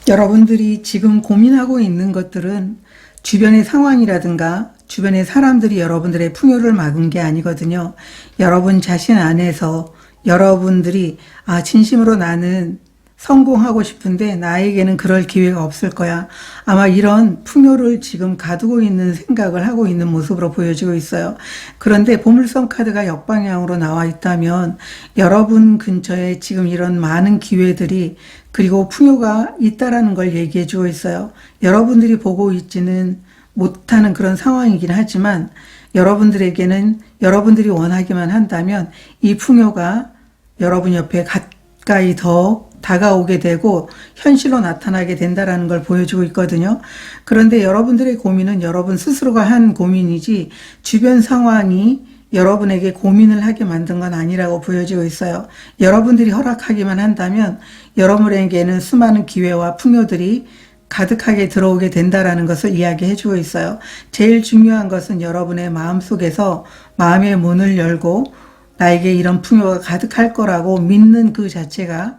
여러분들이 지금 고민하고 있는 것들은 주변의 상황이라든가 주변의 사람들이 여러분들의 풍요를 막은 게 아니거든요. 여러분 자신 안에서 여러분들이 진심으로 나는 성공하고 싶은데 나에게는 그럴 기회가 없을 거야. 아마 이런 풍요를 지금 가두고 있는 생각을 하고 있는 모습으로 보여지고 있어요. 그런데 보물섬 카드가 역방향으로 나와 있다면 여러분 근처에 지금 이런 많은 기회들이 그리고 풍요가 있다라는 걸 얘기해 주고 있어요. 여러분들이 보고 있지는 못하는 그런 상황이긴 하지만 여러분들에게는 여러분들이 원하기만 한다면 이 풍요가 여러분 옆에 가까이 더 다가오게 되고 현실로 나타나게 된다라는 걸 보여주고 있거든요. 그런데 여러분들의 고민은 여러분 스스로가 한 고민이지 주변 상황이 여러분에게 고민을 하게 만든 건 아니라고 보여지고 있어요. 여러분들이 허락하기만 한다면 여러분에게는 수많은 기회와 풍요들이 가득하게 들어오게 된다라는 것을 이야기해 주고 있어요. 제일 중요한 것은 여러분의 마음속에서 마음의 문을 열고 나에게 이런 풍요가 가득할 거라고 믿는 그 자체가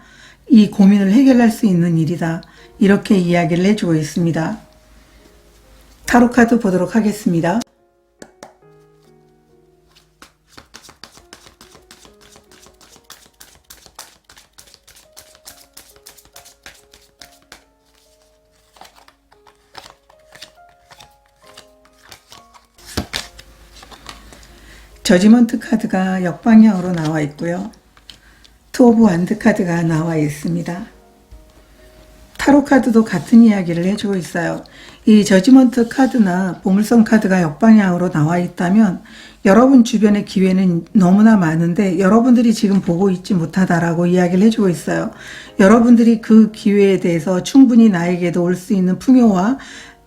이 고민을 해결할 수 있는 일이다. 이렇게 이야기를 해주고 있습니다. 타로 카드 보도록 하겠습니다. 저지먼트 카드가 역방향으로 나와 있고요. 투 오브 완드 카드가 나와 있습니다. 타로 카드도 같은 이야기를 해주고 있어요. 이 저지먼트 카드나 보물섬 카드가 역방향으로 나와 있다면 여러분 주변의 기회는 너무나 많은데 여러분들이 지금 보고 있지 못하다라고 이야기를 해주고 있어요. 여러분들이 그 기회에 대해서 충분히 나에게도 올 수 있는 풍요와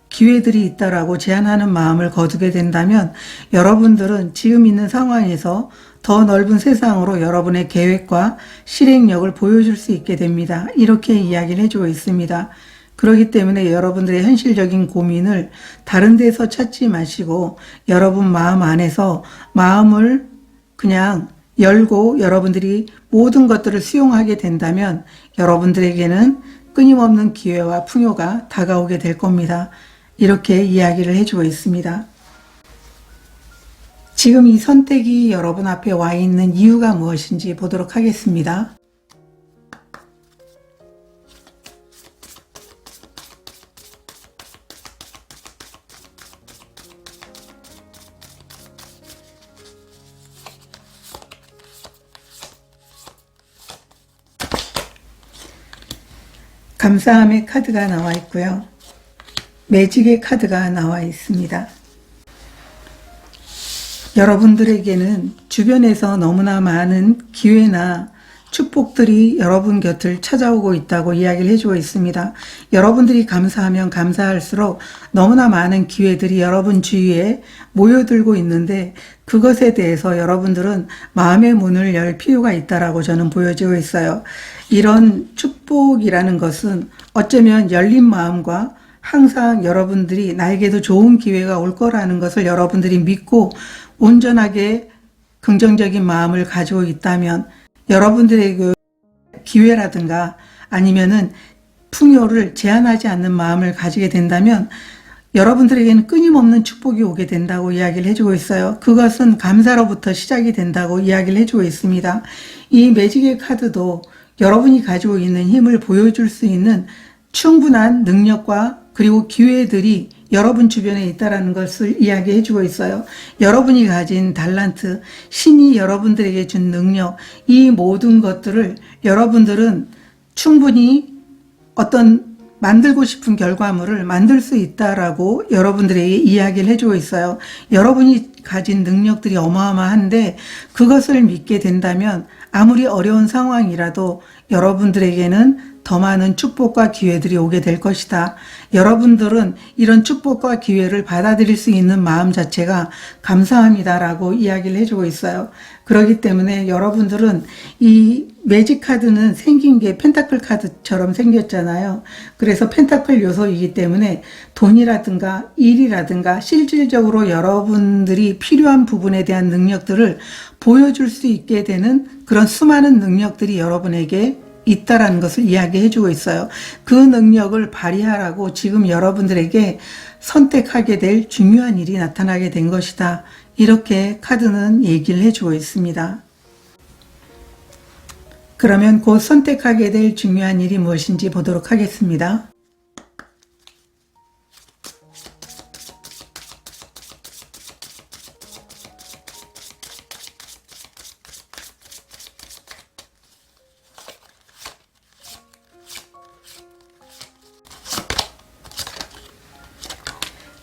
기회들이 있다라고 제안하는 마음을 거두게 된다면 여러분들은 지금 있는 상황에서 더 넓은 세상으로 여러분의 계획과 실행력을 보여줄 수 있게 됩니다. 이렇게 이야기를 해주고 있습니다. 그렇기 때문에 여러분들의 현실적인 고민을 다른 데서 찾지 마시고 여러분 마음 안에서 마음을 그냥 열고 여러분들이 모든 것들을 수용하게 된다면 여러분들에게는 끊임없는 기회와 풍요가 다가오게 될 겁니다. 이렇게 이야기를 해주고 있습니다. 지금 이 선택이 여러분 앞에 와 있는 이유가 무엇인지 보도록 하겠습니다. 감사함의 카드가 나와 있고요. 매직의 카드가 나와 있습니다. 여러분들에게는 주변에서 너무나 많은 기회나 축복들이 여러분 곁을 찾아오고 있다고 이야기를 해주고 있습니다. 여러분들이 감사하면 감사할수록 너무나 많은 기회들이 여러분 주위에 모여들고 있는데 그것에 대해서 여러분들은 마음의 문을 열 필요가 있다라고 저는 보여지고 있어요. 이런 축복이라는 것은 어쩌면 열린 마음과 항상 여러분들이 나에게도 좋은 기회가 올 거라는 것을 여러분들이 믿고 온전하게 긍정적인 마음을 가지고 있다면 여러분들의 그 기회라든가 아니면은 풍요를 제한하지 않는 마음을 가지게 된다면 여러분들에게는 끊임없는 축복이 오게 된다고 이야기를 해주고 있어요. 그것은 감사로부터 시작이 된다고 이야기를 해주고 있습니다. 이 매직의 카드도 여러분이 가지고 있는 힘을 보여줄 수 있는 충분한 능력과 그리고 기회들이 여러분 주변에 있다는 것을 이야기해 주고 있어요. 여러분이 가진 달란트, 신이 여러분들에게 준 능력, 이 모든 것들을 여러분들은 충분히 어떤 만들고 싶은 결과물을 만들 수 있다라고 여러분들에게 이야기를 해주고 있어요. 여러분이 가진 능력들이 어마어마한데 그것을 믿게 된다면 아무리 어려운 상황이라도 여러분들에게는 더 많은 축복과 기회들이 오게 될 것이다. 여러분들은 이런 축복과 기회를 받아들일 수 있는 마음 자체가 감사합니다라고 이야기를 해주고 있어요. 그렇기 때문에 여러분들은 이 매직 카드는 생긴 게 펜타클 카드처럼 생겼잖아요. 그래서 펜타클 요소이기 때문에 돈이라든가 일이라든가 실질적으로 여러분들이 필요한 부분에 대한 능력들을 보여줄 수 있게 되는 그런 수많은 능력들이 여러분에게 있다라는 것을 이야기해 주고 있어요. 그 능력을 발휘하라고 지금 여러분들에게 선택하게 될 중요한 일이 나타나게 된 것이다. 이렇게 카드는 얘기를 해주고 있습니다. 그러면 곧 선택하게 될 중요한 일이 무엇인지 보도록 하겠습니다.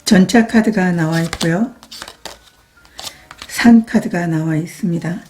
전차 카드가 나와 있고요. 산 카드가 나와 있습니다.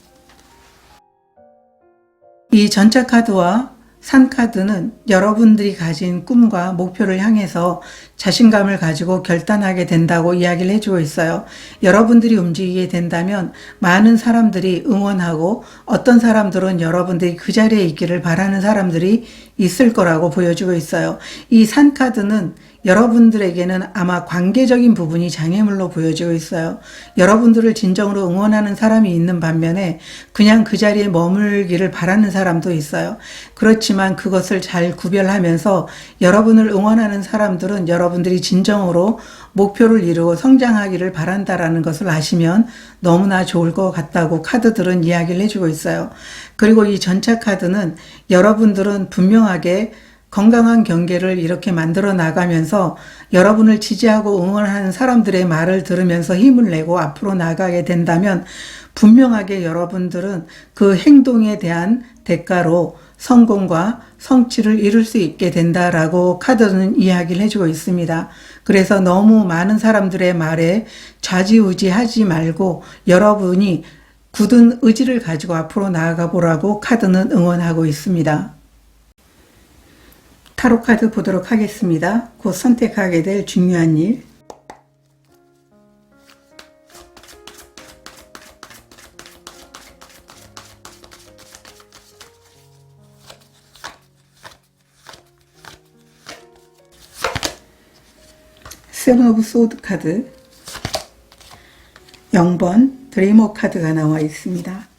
이 전차 카드와 산 카드는 여러분들이 가진 꿈과 목표를 향해서 자신감을 가지고 결단하게 된다고 이야기를 해주고 있어요. 여러분들이 움직이게 된다면 많은 사람들이 응원하고 어떤 사람들은 여러분들이 그 자리에 있기를 바라는 사람들이 있을 거라고 보여주고 있어요. 이 산 카드는 여러분들에게는 아마 관계적인 부분이 장애물로 보여지고 있어요. 여러분들을 진정으로 응원하는 사람이 있는 반면에 그냥 그 자리에 머물기를 바라는 사람도 있어요. 그렇지만 그것을 잘 구별하면서 여러분을 응원하는 사람들은 여러분들이 진정으로 목표를 이루고 성장하기를 바란다라는 것을 아시면 너무나 좋을 것 같다고 카드들은 이야기를 해주고 있어요. 그리고 이 전차 카드는 여러분들은 분명하게 건강한 경계를 이렇게 만들어 나가면서 여러분을 지지하고 응원하는 사람들의 말을 들으면서 힘을 내고 앞으로 나가게 된다면 분명하게 여러분들은 그 행동에 대한 대가로 성공과 성취를 이룰 수 있게 된다라고 카드는 이야기를 해주고 있습니다. 그래서 너무 많은 사람들의 말에 좌지우지하지 말고 여러분이 굳은 의지를 가지고 앞으로 나아가 보라고 카드는 응원하고 있습니다. 타로 카드 보도록 하겠습니다. 곧 선택하게 될 중요한 일. 세븐 오브 소드 카드, 0번 드리머 카드가 나와 있습니다.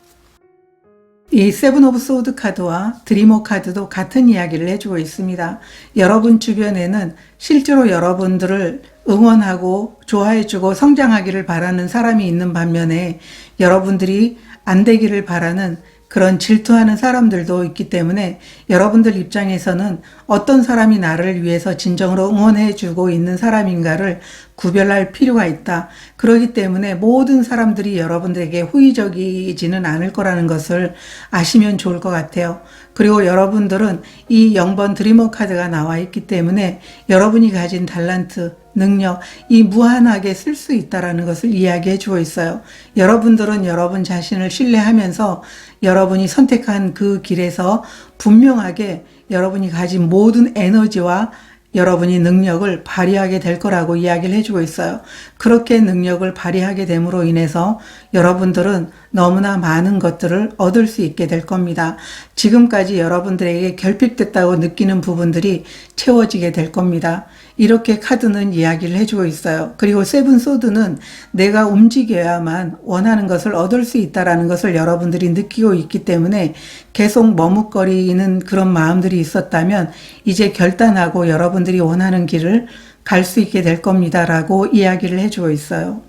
이 세븐 오브 소드 카드와 드리머 카드도 같은 이야기를 해주고 있습니다. 여러분 주변에는 실제로 여러분들을 응원하고 좋아해주고 성장하기를 바라는 사람이 있는 반면에 여러분들이 안 되기를 바라는 그런 질투하는 사람들도 있기 때문에 여러분들 입장에서는 어떤 사람이 나를 위해서 진정으로 응원해주고 있는 사람인가를 구별할 필요가 있다. 그렇기 때문에 모든 사람들이 여러분들에게 호의적이지는 않을 거라는 것을 아시면 좋을 것 같아요. 그리고 여러분들은 이 0번 드리머 카드가 나와 있기 때문에 여러분이 가진 달란트, 능력, 이 무한하게 쓸 수 있다는 것을 이야기해 주고 있어요. 여러분들은 여러분 자신을 신뢰하면서 여러분이 선택한 그 길에서 분명하게 여러분이 가진 모든 에너지와 여러분이 능력을 발휘하게 될 거라고 이야기를 해주고 있어요. 그렇게 능력을 발휘하게 됨으로 인해서 여러분들은 너무나 많은 것들을 얻을 수 있게 될 겁니다. 지금까지 여러분들에게 결핍됐다고 느끼는 부분들이 채워지게 될 겁니다. 이렇게 카드는 이야기를 해주고 있어요. 그리고 세븐 소드는 내가 움직여야만 원하는 것을 얻을 수 있다는 것을 여러분들이 느끼고 있기 때문에 계속 머뭇거리는 그런 마음들이 있었다면 이제 결단하고 여러분들이 원하는 길을 갈 수 있게 될 겁니다 라고 이야기를 해주고 있어요.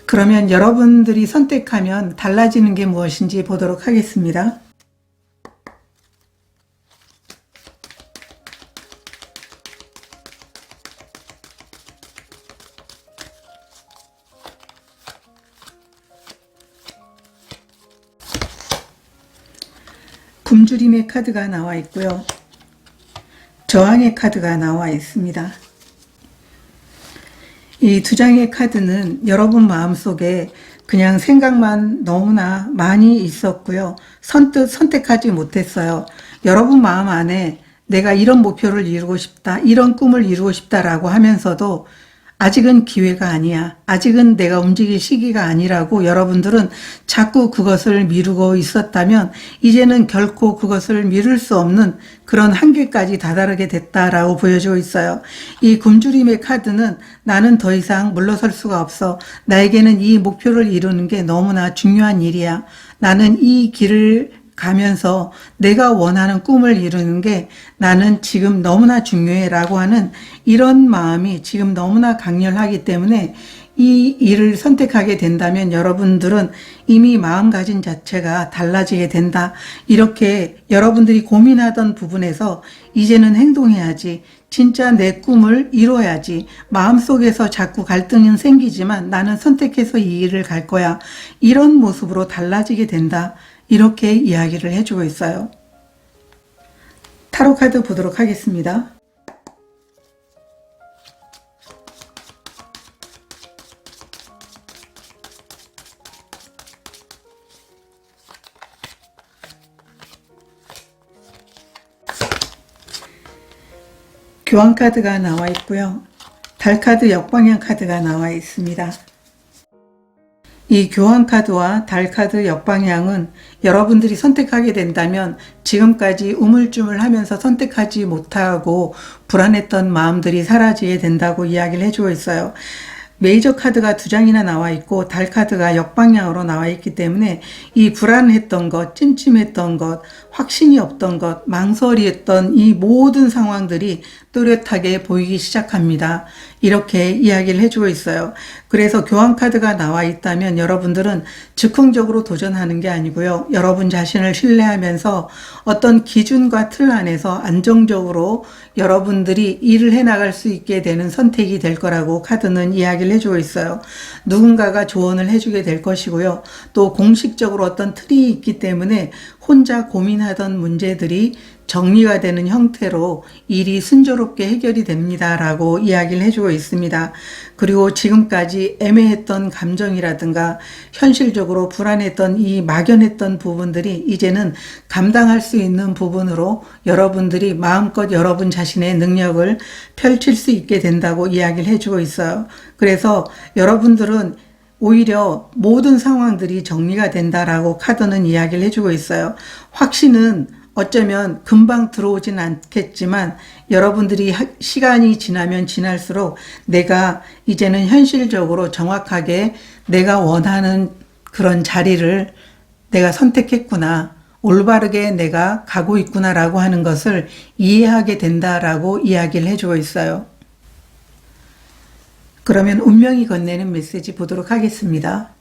그러면 여러분들이 선택하면 달라지는 게 무엇인지 보도록 하겠습니다. 굶주림의 카드가 나와 있고요. 저항의 카드가 나와 있습니다. 이 두 장의 카드는 여러분 마음속에 그냥 생각만 너무나 많이 있었고요. 선뜻 선택하지 못했어요. 여러분 마음 안에 내가 이런 목표를 이루고 싶다, 이런 꿈을 이루고 싶다라고 하면서도 아직은 기회가 아니야. 아직은 내가 움직일 시기가 아니라고 여러분들은 자꾸 그것을 미루고 있었다면 이제는 결코 그것을 미룰 수 없는 그런 한계까지 다다르게 됐다라고 보여주고 있어요. 이 굶주림의 카드는 나는 더 이상 물러설 수가 없어. 나에게는 이 목표를 이루는 게 너무나 중요한 일이야. 나는 이 길을 가면서 내가 원하는 꿈을 이루는 게 나는 지금 너무나 중요해 라고 하는 이런 마음이 지금 너무나 강렬하기 때문에 이 일을 선택하게 된다면 여러분들은 이미 마음가짐 자체가 달라지게 된다. 이렇게 여러분들이 고민하던 부분에서 이제는 행동해야지. 진짜 내 꿈을 이뤄야지. 마음속에서 자꾸 갈등은 생기지만 나는 선택해서 이 일을 갈 거야. 이런 모습으로 달라지게 된다. 이렇게 이야기를 해주고 있어요. 타로 카드 보도록 하겠습니다. 교환 카드가 나와 있고요. 달 카드 역방향 카드가 나와 있습니다. 이 교환 카드와 달 카드 역방향은 여러분들이 선택하게 된다면 지금까지 우물쭈물하면서 선택하지 못하고 불안했던 마음들이 사라지게 된다고 이야기를 해주고 있어요. 메이저 카드가 2장이나 나와 있고 달 카드가 역방향으로 나와 있기 때문에 이 불안했던 것, 찜찜했던 것, 확신이 없던 것, 망설이했던 이 모든 상황들이 또렷하게 보이기 시작합니다. 이렇게 이야기를 해주고 있어요. 그래서 교환 카드가 나와 있다면 여러분들은 즉흥적으로 도전하는 게 아니고요. 여러분 자신을 신뢰하면서 어떤 기준과 틀 안에서 안정적으로 여러분들이 일을 해나갈 수 있게 되는 선택이 될 거라고 카드는 이야기를 해주고 있어요. 누군가가 조언을 해주게 될 것이고요. 또 공식적으로 어떤 틀이 있기 때문에 혼자 고민하던 문제들이 정리가 되는 형태로 일이 순조롭게 해결이 됩니다 라고 이야기를 해주고 있습니다. 그리고 지금까지 애매했던 감정이라든가 현실적으로 불안했던 이 막연했던 부분들이 이제는 감당할 수 있는 부분으로 여러분들이 마음껏 여러분 자신의 능력을 펼칠 수 있게 된다고 이야기를 해주고 있어요. 그래서 여러분들은 오히려 모든 상황들이 정리가 된다라고 카드는 이야기를 해주고 있어요. 확신은 어쩌면 금방 들어오진 않겠지만 여러분들이 시간이 지나면 지날수록 내가 이제는 현실적으로 정확하게 내가 원하는 그런 자리를 내가 선택했구나. 올바르게 내가 가고 있구나라고 하는 것을 이해하게 된다라고 이야기를 해주고 있어요. 그러면 운명이 건네는 메시지 보도록 하겠습니다.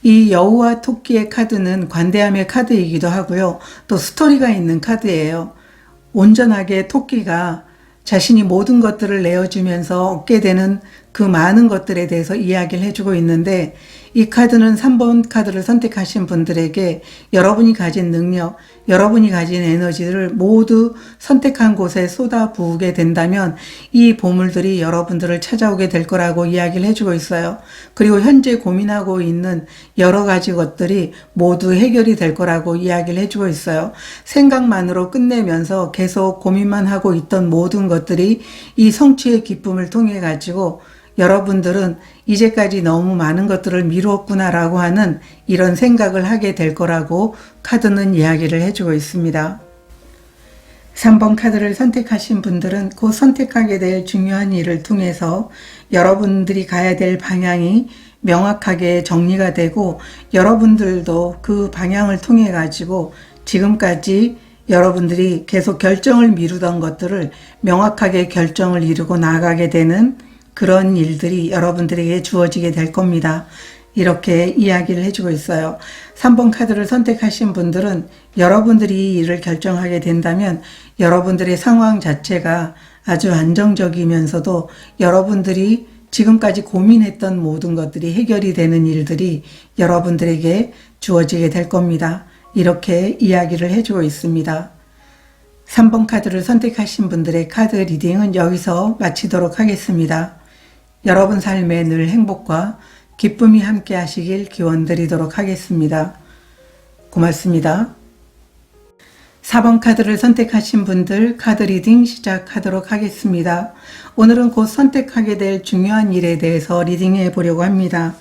이 여우와 토끼의 카드는 관대함의 카드이기도 하고요. 또 스토리가 있는 카드예요. 온전하게 토끼가 자신이 모든 것들을 내어주면서 얻게 되는 그 많은 것들에 대해서 이야기를 해주고 있는데 이 카드는 3번 카드를 선택하신 분들에게 여러분이 가진 능력, 여러분이 가진 에너지를 모두 선택한 곳에 쏟아부으게 된다면 이 보물들이 여러분들을 찾아오게 될 거라고 이야기를 해주고 있어요. 그리고 현재 고민하고 있는 여러 가지 것들이 모두 해결이 될 거라고 이야기를 해주고 있어요. 생각만으로 끝내면서 계속 고민만 하고 있던 모든 것들이 이 성취의 기쁨을 통해 가지고 여러분들은 이제까지 너무 많은 것들을 미루었구나라고 하는 이런 생각을 하게 될 거라고 카드는 이야기를 해주고 있습니다. 3번 카드를 선택하신 분들은 곧 선택하게 될 중요한 일을 통해서 여러분들이 가야 될 방향이 명확하게 정리가 되고 여러분들도 그 방향을 통해 가지고 지금까지 여러분들이 계속 결정을 미루던 것들을 명확하게 결정을 이루고 나아가게 되는 그런 일들이 여러분들에게 주어지게 될 겁니다. 이렇게 이야기를 해주고 있어요. 3번 카드를 선택하신 분들은 여러분들이 이 일을 결정하게 된다면 여러분들의 상황 자체가 아주 안정적이면서도 여러분들이 지금까지 고민했던 모든 것들이 해결이 되는 일들이 여러분들에게 주어지게 될 겁니다. 이렇게 이야기를 해주고 있습니다. 3번 카드를 선택하신 분들의 카드 리딩은 여기서 마치도록 하겠습니다. 여러분 삶에 늘 행복과 기쁨이 함께 하시길 기원드리도록 하겠습니다. 고맙습니다. 4번 카드를 선택하신 분들 카드 리딩 시작하도록 하겠습니다. 오늘은 곧 선택하게 될 중요한 일에 대해서 리딩해 보려고 합니다.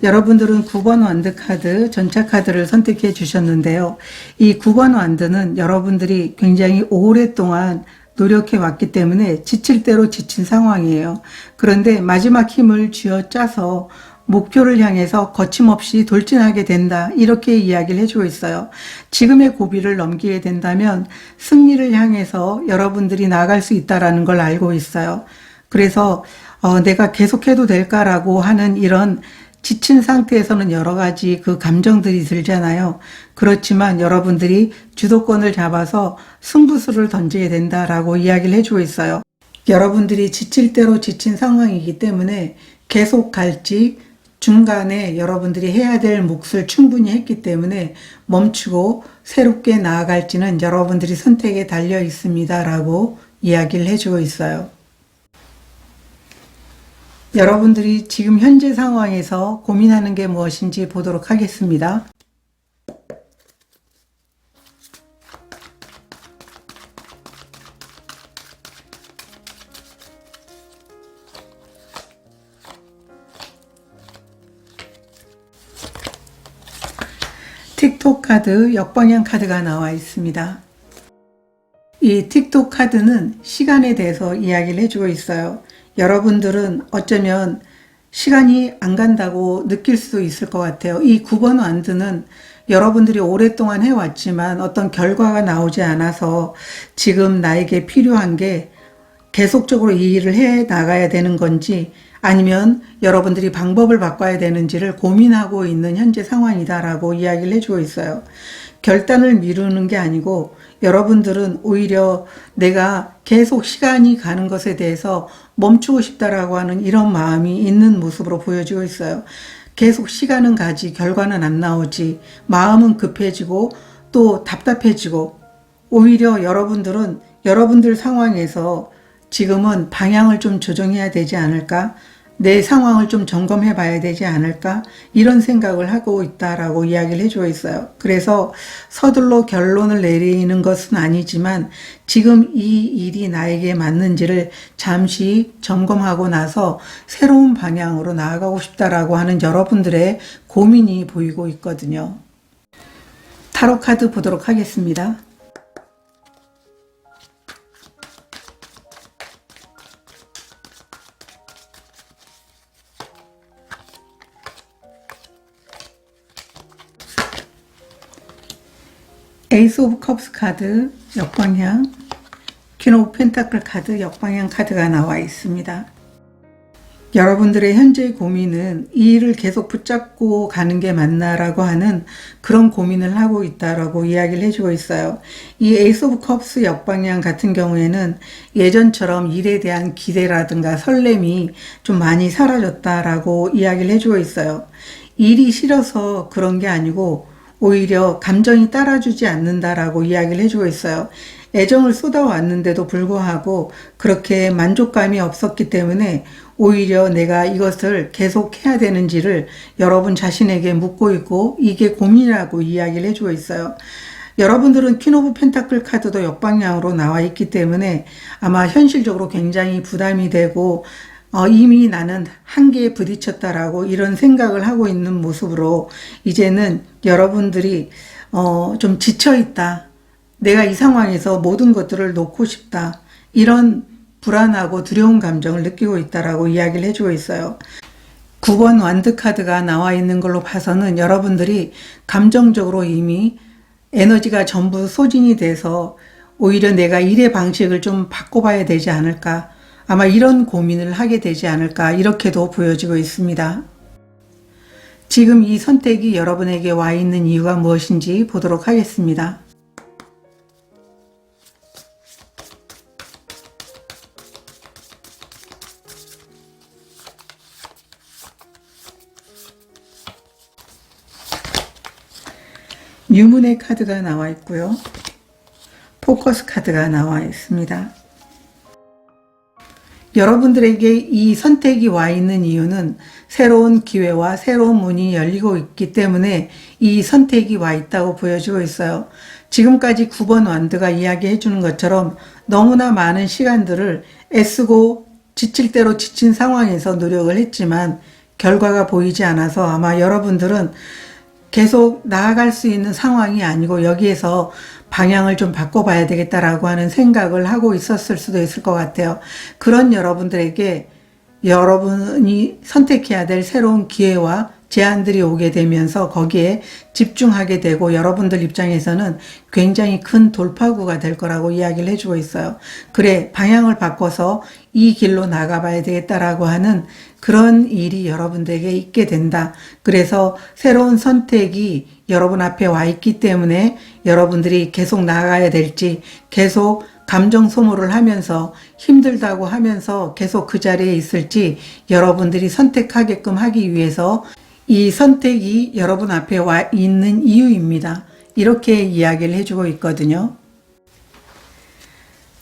여러분들은 9번 완드 카드, 전차 카드를 선택해 주셨는데요. 이 9번 완드는 여러분들이 굉장히 오랫동안 노력해 왔기 때문에 지칠 대로 지친 상황이에요. 그런데 마지막 힘을 쥐어짜서 목표를 향해서 거침없이 돌진하게 된다. 이렇게 이야기를 해주고 있어요. 지금의 고비를 넘기게 된다면 승리를 향해서 여러분들이 나아갈 수 있다는 걸 알고 있어요. 그래서 내가 계속해도 될까라고 하는 이런 지친 상태에서는 여러 가지 그 감정들이 들잖아요. 그렇지만 여러분들이 주도권을 잡아서 승부수를 던지게 된다라고 이야기를 해주고 있어요. 여러분들이 지칠 대로 지친 상황이기 때문에 계속 갈지 중간에 여러분들이 해야 될 몫을 충분히 했기 때문에 멈추고 새롭게 나아갈지는 여러분들이 선택에 달려 있습니다 라고 이야기를 해주고 있어요. 여러분들이 지금 현재 상황에서 고민하는 게 무엇인지 보도록 하겠습니다. 틱톡 카드, 역방향 카드가 나와 있습니다. 이 틱톡 카드는 시간에 대해서 이야기를 해주고 있어요. 여러분들은 어쩌면 시간이 안 간다고 느낄 수도 있을 것 같아요. 이 9번 완드는 여러분들이 오랫동안 해왔지만 어떤 결과가 나오지 않아서 지금 나에게 필요한 게 계속적으로 이 일을 해 나가야 되는 건지 아니면 여러분들이 방법을 바꿔야 되는지를 고민하고 있는 현재 상황이다라고 이야기를 해주고 있어요. 결단을 미루는 게 아니고 여러분들은 오히려 내가 계속 시간이 가는 것에 대해서 멈추고 싶다라고 하는 이런 마음이 있는 모습으로 보여지고 있어요. 계속 시간은 가지 결과는 안 나오지 마음은 급해지고 또 답답해지고 오히려 여러분들은 여러분들 상황에서 지금은 방향을 좀 조정해야 되지 않을까? 내 상황을 좀 점검해 봐야 되지 않을까? 이런 생각을 하고 있다라고 이야기를 해주고 있어요. 그래서 서둘러 결론을 내리는 것은 아니지만 지금 이 일이 나에게 맞는지를 잠시 점검하고 나서 새로운 방향으로 나아가고 싶다라고 하는 여러분들의 고민이 보이고 있거든요. 타로 카드 보도록 하겠습니다. 에이스 오브 컵스 카드 역방향, 퀸 오브 펜타클 카드 역방향 카드가 나와 있습니다. 여러분들의 현재 고민은 이 일을 계속 붙잡고 가는 게 맞나라고 하는 그런 고민을 하고 있다라고 이야기를 해주고 있어요. 이 에이스 오브 컵스 역방향 같은 경우에는 예전처럼 일에 대한 기대라든가 설렘이 좀 많이 사라졌다라고 이야기를 해주고 있어요. 일이 싫어서 그런 게 아니고 오히려 감정이 따라주지 않는다라고 이야기를 해주고 있어요. 애정을 쏟아왔는데도 불구하고 그렇게 만족감이 없었기 때문에 오히려 내가 이것을 계속 해야 되는지를 여러분 자신에게 묻고 있고 이게 고민이라고 이야기를 해주고 있어요. 여러분들은 퀸 오브 펜타클 카드도 역방향으로 나와 있기 때문에 아마 현실적으로 굉장히 부담이 되고 이미 나는 한계에 부딪혔다라고 이런 생각을 하고 있는 모습으로 이제는 여러분들이 좀 지쳐있다. 내가 이 상황에서 모든 것들을 놓고 싶다. 이런 불안하고 두려운 감정을 느끼고 있다라고 이야기를 해주고 있어요. 9번 완드 카드가 나와 있는 걸로 봐서는 여러분들이 감정적으로 이미 에너지가 전부 소진이 돼서 오히려 내가 일의 방식을 좀 바꿔봐야 되지 않을까. 아마 이런 고민을 하게 되지 않을까 이렇게도 보여지고 있습니다. 지금 이 선택이 여러분에게 와 있는 이유가 무엇인지 보도록 하겠습니다. 유문의 카드가 나와 있고요. 포커스 카드가 나와 있습니다. 여러분들에게 이 선택이 와 있는 이유는 새로운 기회와 새로운 문이 열리고 있기 때문에 이 선택이 와 있다고 보여지고 있어요. 지금까지 9번 완드가 이야기해 주는 것처럼 너무나 많은 시간들을 애쓰고 지칠 대로 지친 상황에서 노력을 했지만 결과가 보이지 않아서 아마 여러분들은 계속 나아갈 수 있는 상황이 아니고 여기에서 방향을 좀 바꿔봐야 되겠다라고 하는 생각을 하고 있었을 수도 있을 것 같아요. 그런 여러분들에게 여러분이 선택해야 될 새로운 기회와 제안들이 오게 되면서 거기에 집중하게 되고 여러분들 입장에서는 굉장히 큰 돌파구가 될 거라고 이야기를 해주고 있어요. 그래, 방향을 바꿔서 이 길로 나가봐야 되겠다라고 하는 그런 일이 여러분들에게 있게 된다. 그래서 새로운 선택이 여러분 앞에 와 있기 때문에 여러분들이 계속 나아가야 될지, 계속 감정 소모를 하면서 힘들다고 하면서 계속 그 자리에 있을지 여러분들이 선택하게끔 하기 위해서 이 선택이 여러분 앞에 와 있는 이유입니다. 이렇게 이야기를 해주고 있거든요.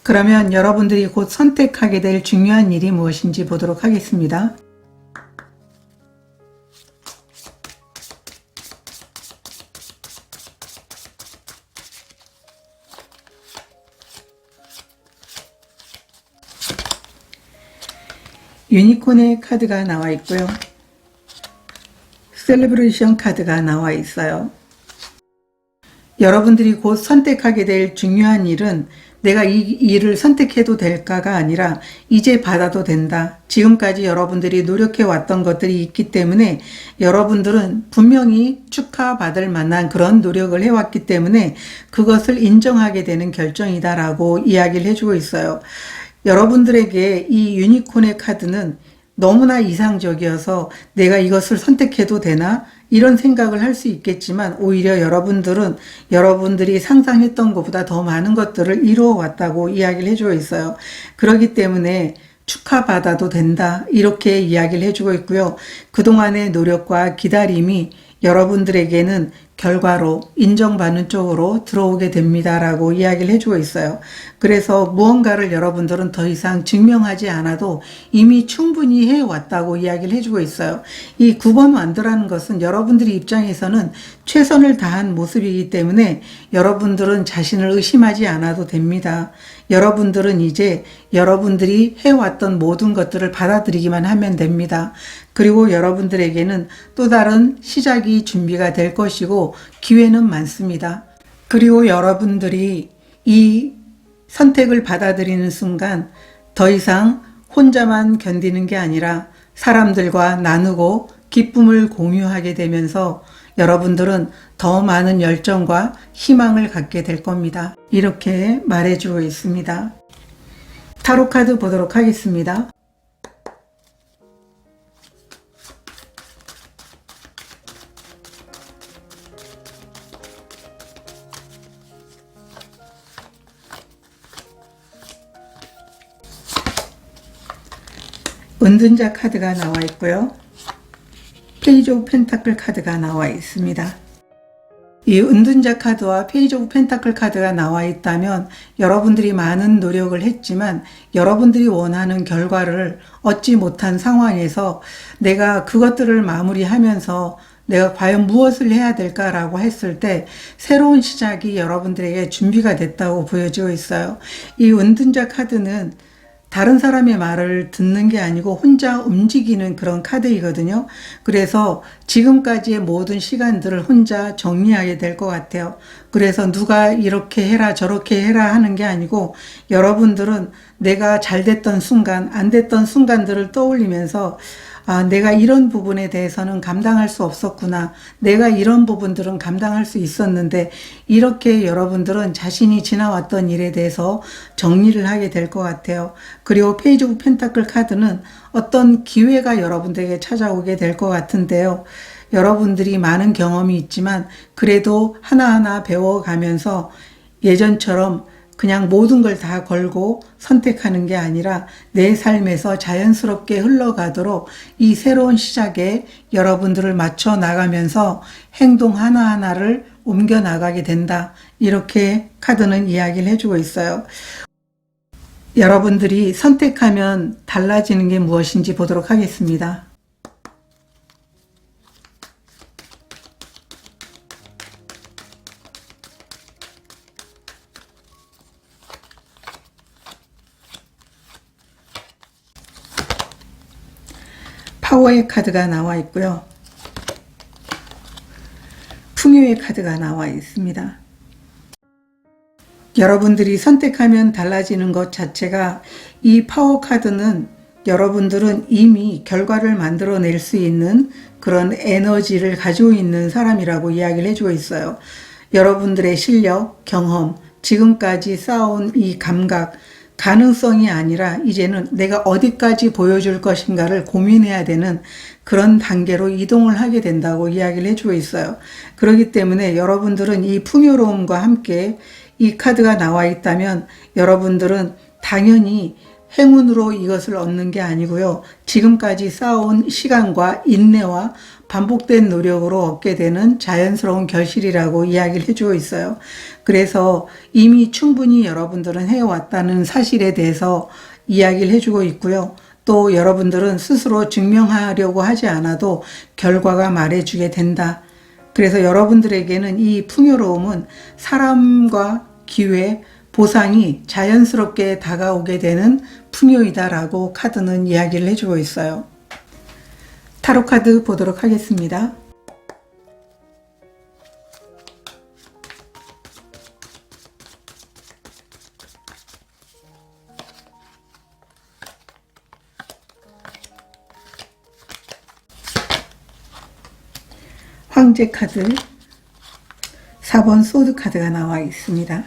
그러면 여러분들이 곧 선택하게 될 중요한 일이 무엇인지 보도록 하겠습니다. 유니콘의 카드가 나와 있고요. 셀레브레이션 카드가 나와 있어요. 여러분들이 곧 선택하게 될 중요한 일은 내가 이 일을 선택해도 될까가 아니라 이제 받아도 된다. 지금까지 여러분들이 노력해 왔던 것들이 있기 때문에 여러분들은 분명히 축하받을 만한 그런 노력을 해왔기 때문에 그것을 인정하게 되는 결정이다라고 이야기를 해주고 있어요. 여러분들에게 이 유니콘의 카드는 너무나 이상적이어서 내가 이것을 선택해도 되나? 이런 생각을 할 수 있겠지만 오히려 여러분들은 여러분들이 상상했던 것보다 더 많은 것들을 이루어 왔다고 이야기를 해주고 있어요. 그렇기 때문에 축하받아도 된다. 이렇게 이야기를 해주고 있고요. 그동안의 노력과 기다림이 여러분들에게는 결과로 인정받는 쪽으로 들어오게 됩니다라고 이야기를 해주고 있어요. 그래서 무언가를 여러분들은 더 이상 증명하지 않아도 이미 충분히 해왔다고 이야기를 해주고 있어요. 이 9번 완드라는 것은 여러분들의 입장에서는 최선을 다한 모습이기 때문에 여러분들은 자신을 의심하지 않아도 됩니다. 여러분들은 이제 여러분들이 해왔던 모든 것들을 받아들이기만 하면 됩니다. 그리고 여러분들에게는 또 다른 시작이 준비가 될 것이고 기회는 많습니다. 그리고 여러분들이 이 선택을 받아들이는 순간 더 이상 혼자만 견디는 게 아니라 사람들과 나누고 기쁨을 공유하게 되면서 여러분들은 더 많은 열정과 희망을 갖게 될 겁니다. 이렇게 말해주고 있습니다. 타로 카드 보도록 하겠습니다. 은둔자 카드가 나와 있고요. 페이지 오브 펜타클 카드가 나와 있습니다. 이 은둔자 카드와 페이지 오브 펜타클 카드가 나와 있다면 여러분들이 많은 노력을 했지만 여러분들이 원하는 결과를 얻지 못한 상황에서 내가 그것들을 마무리하면서 내가 과연 무엇을 해야 될까라고 했을 때 새로운 시작이 여러분들에게 준비가 됐다고 보여지고 있어요. 이 은둔자 카드는 다른 사람의 말을 듣는 게 아니고 혼자 움직이는 그런 카드이거든요. 그래서 지금까지의 모든 시간들을 혼자 정리하게 될 것 같아요. 그래서 누가 이렇게 해라 저렇게 해라 하는 게 아니고 여러분들은 내가 잘 됐던 순간, 안 됐던 순간들을 떠올리면서 아, 내가 이런 부분에 대해서는 감당할 수 없었구나. 내가 이런 부분들은 감당할 수 있었는데 이렇게 여러분들은 자신이 지나왔던 일에 대해서 정리를 하게 될 것 같아요. 그리고 페이지 오브 펜타클 카드는 어떤 기회가 여러분들에게 찾아오게 될 것 같은데요. 여러분들이 많은 경험이 있지만 그래도 하나하나 배워가면서 예전처럼 그냥 모든 걸 다 걸고 선택하는 게 아니라 내 삶에서 자연스럽게 흘러가도록 이 새로운 시작에 여러분들을 맞춰 나가면서 행동 하나하나를 옮겨 나가게 된다. 이렇게 카드는 이야기를 해주고 있어요. 여러분들이 선택하면 달라지는 게 무엇인지 보도록 하겠습니다. 파워의 카드가 나와 있고요. 풍요의 카드가 나와 있습니다. 여러분들이 선택하면 달라지는 것 자체가, 이 파워 카드는 여러분들은 이미 결과를 만들어낼 수 있는 그런 에너지를 가지고 있는 사람이라고 이야기를 해주고 있어요. 여러분들의 실력, 경험, 지금까지 쌓아온 이 감각, 가능성이 아니라 이제는 내가 어디까지 보여줄 것인가를 고민해야 되는 그런 단계로 이동을 하게 된다고 이야기를 해주고 있어요. 그렇기 때문에 여러분들은 이 풍요로움과 함께 이 카드가 나와 있다면 여러분들은 당연히 행운으로 이것을 얻는 게 아니고요. 지금까지 쌓아온 시간과 인내와 반복된 노력으로 얻게 되는 자연스러운 결실이라고 이야기를 해주고 있어요. 그래서 이미 충분히 여러분들은 해왔다는 사실에 대해서 이야기를 해주고 있고요. 또 여러분들은 스스로 증명하려고 하지 않아도 결과가 말해주게 된다. 그래서 여러분들에게는 이 풍요로움은 사람과 기회, 보상이 자연스럽게 다가오게 되는 풍요이다라고 카드는 이야기를 해주고 있어요. 타로 카드 보도록 하겠습니다. 황제 카드, 4번 소드 카드가 나와 있습니다.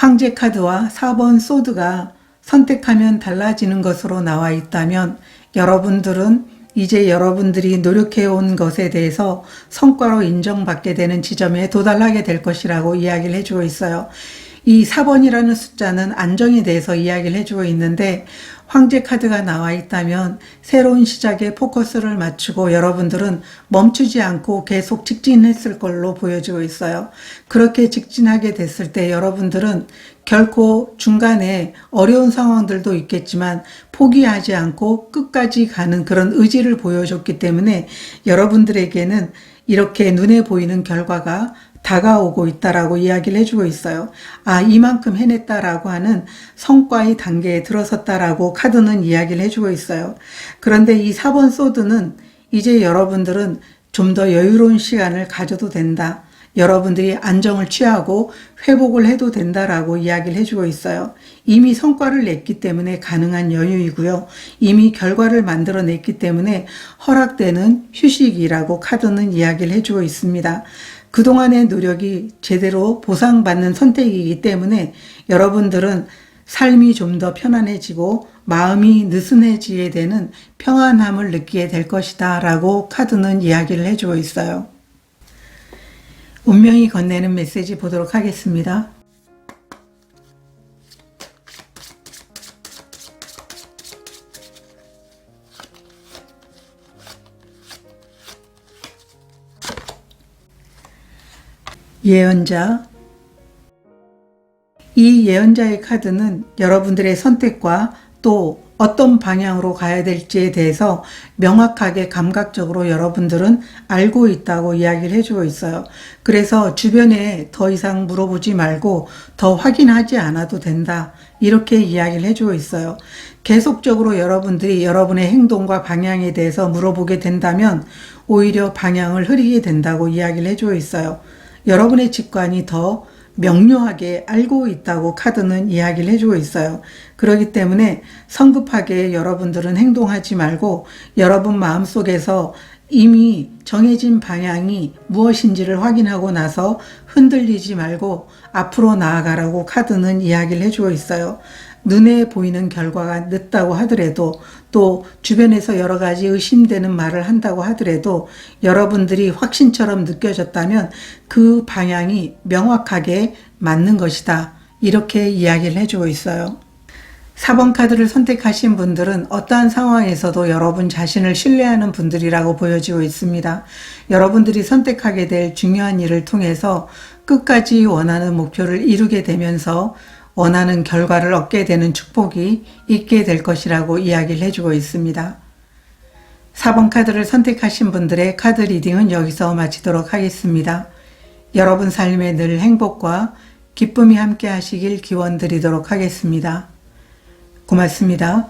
황제 카드와 4번 소드가 선택하면 달라지는 것으로 나와 있다면 여러분들은 이제 여러분들이 노력해온 것에 대해서 성과로 인정받게 되는 지점에 도달하게 될 것이라고 이야기를 해주고 있어요. 이 4번이라는 숫자는 안정에 대해서 이야기를 해주고 있는데, 황제 카드가 나와 있다면 새로운 시작에 포커스를 맞추고 여러분들은 멈추지 않고 계속 직진했을 걸로 보여지고 있어요. 그렇게 직진하게 됐을 때 여러분들은 결코 중간에 어려운 상황들도 있겠지만 포기하지 않고 끝까지 가는 그런 의지를 보여줬기 때문에 여러분들에게는 이렇게 눈에 보이는 결과가 다가오고 있다라고 이야기를 해주고 있어요. 아, 이만큼 해냈다라고 하는 성과의 단계에 들어섰다라고 카드는 이야기를 해주고 있어요. 그런데 이 4번 소드는 이제 여러분들은 좀 더 여유로운 시간을 가져도 된다. 여러분들이 안정을 취하고 회복을 해도 된다라고 이야기를 해주고 있어요. 이미 성과를 냈기 때문에 가능한 여유이고요. 이미 결과를 만들어냈기 때문에 허락되는 휴식이라고 카드는 이야기를 해주고 있습니다. 그동안의 노력이 제대로 보상받는 선택이기 때문에 여러분들은 삶이 좀 더 편안해지고 마음이 느슨해지게 되는 평안함을 느끼게 될 것이다 라고 카드는 이야기를 해주고 있어요. 운명이 건네는 메시지 보도록 하겠습니다. 예언자. 이 예언자의 카드는 여러분들의 선택과 또 어떤 방향으로 가야 될지에 대해서 명확하게 감각적으로 여러분들은 알고 있다고 이야기를 해주고 있어요. 그래서 주변에 더 이상 물어보지 말고 더 확인하지 않아도 된다. 이렇게 이야기를 해주고 있어요. 계속적으로 여러분들이 여러분의 행동과 방향에 대해서 물어보게 된다면 오히려 방향을 흐리게 된다고 이야기를 해주고 있어요. 여러분의 직관이 더 명료하게 알고 있다고 카드는 이야기를 해주고 있어요. 그렇기 때문에 성급하게 여러분들은 행동하지 말고 여러분 마음속에서 이미 정해진 방향이 무엇인지를 확인하고 나서 흔들리지 말고 앞으로 나아가라고 카드는 이야기를 해주고 있어요. 눈에 보이는 결과가 늦다고 하더라도 또 주변에서 여러 가지 의심되는 말을 한다고 하더라도 여러분들이 확신처럼 느껴졌다면 그 방향이 명확하게 맞는 것이다. 이렇게 이야기를 해주고 있어요. 4번 카드를 선택하신 분들은 어떠한 상황에서도 여러분 자신을 신뢰하는 분들이라고 보여지고 있습니다. 여러분들이 선택하게 될 중요한 일을 통해서 끝까지 원하는 목표를 이루게 되면서 원하는 결과를 얻게 되는 축복이 있게 될 것이라고 이야기를 해주고 있습니다. 4번 카드를 선택하신 분들의 카드 리딩은 여기서 마치도록 하겠습니다. 여러분 삶에 늘 행복과 기쁨이 함께 하시길 기원 드리도록 하겠습니다. 고맙습니다.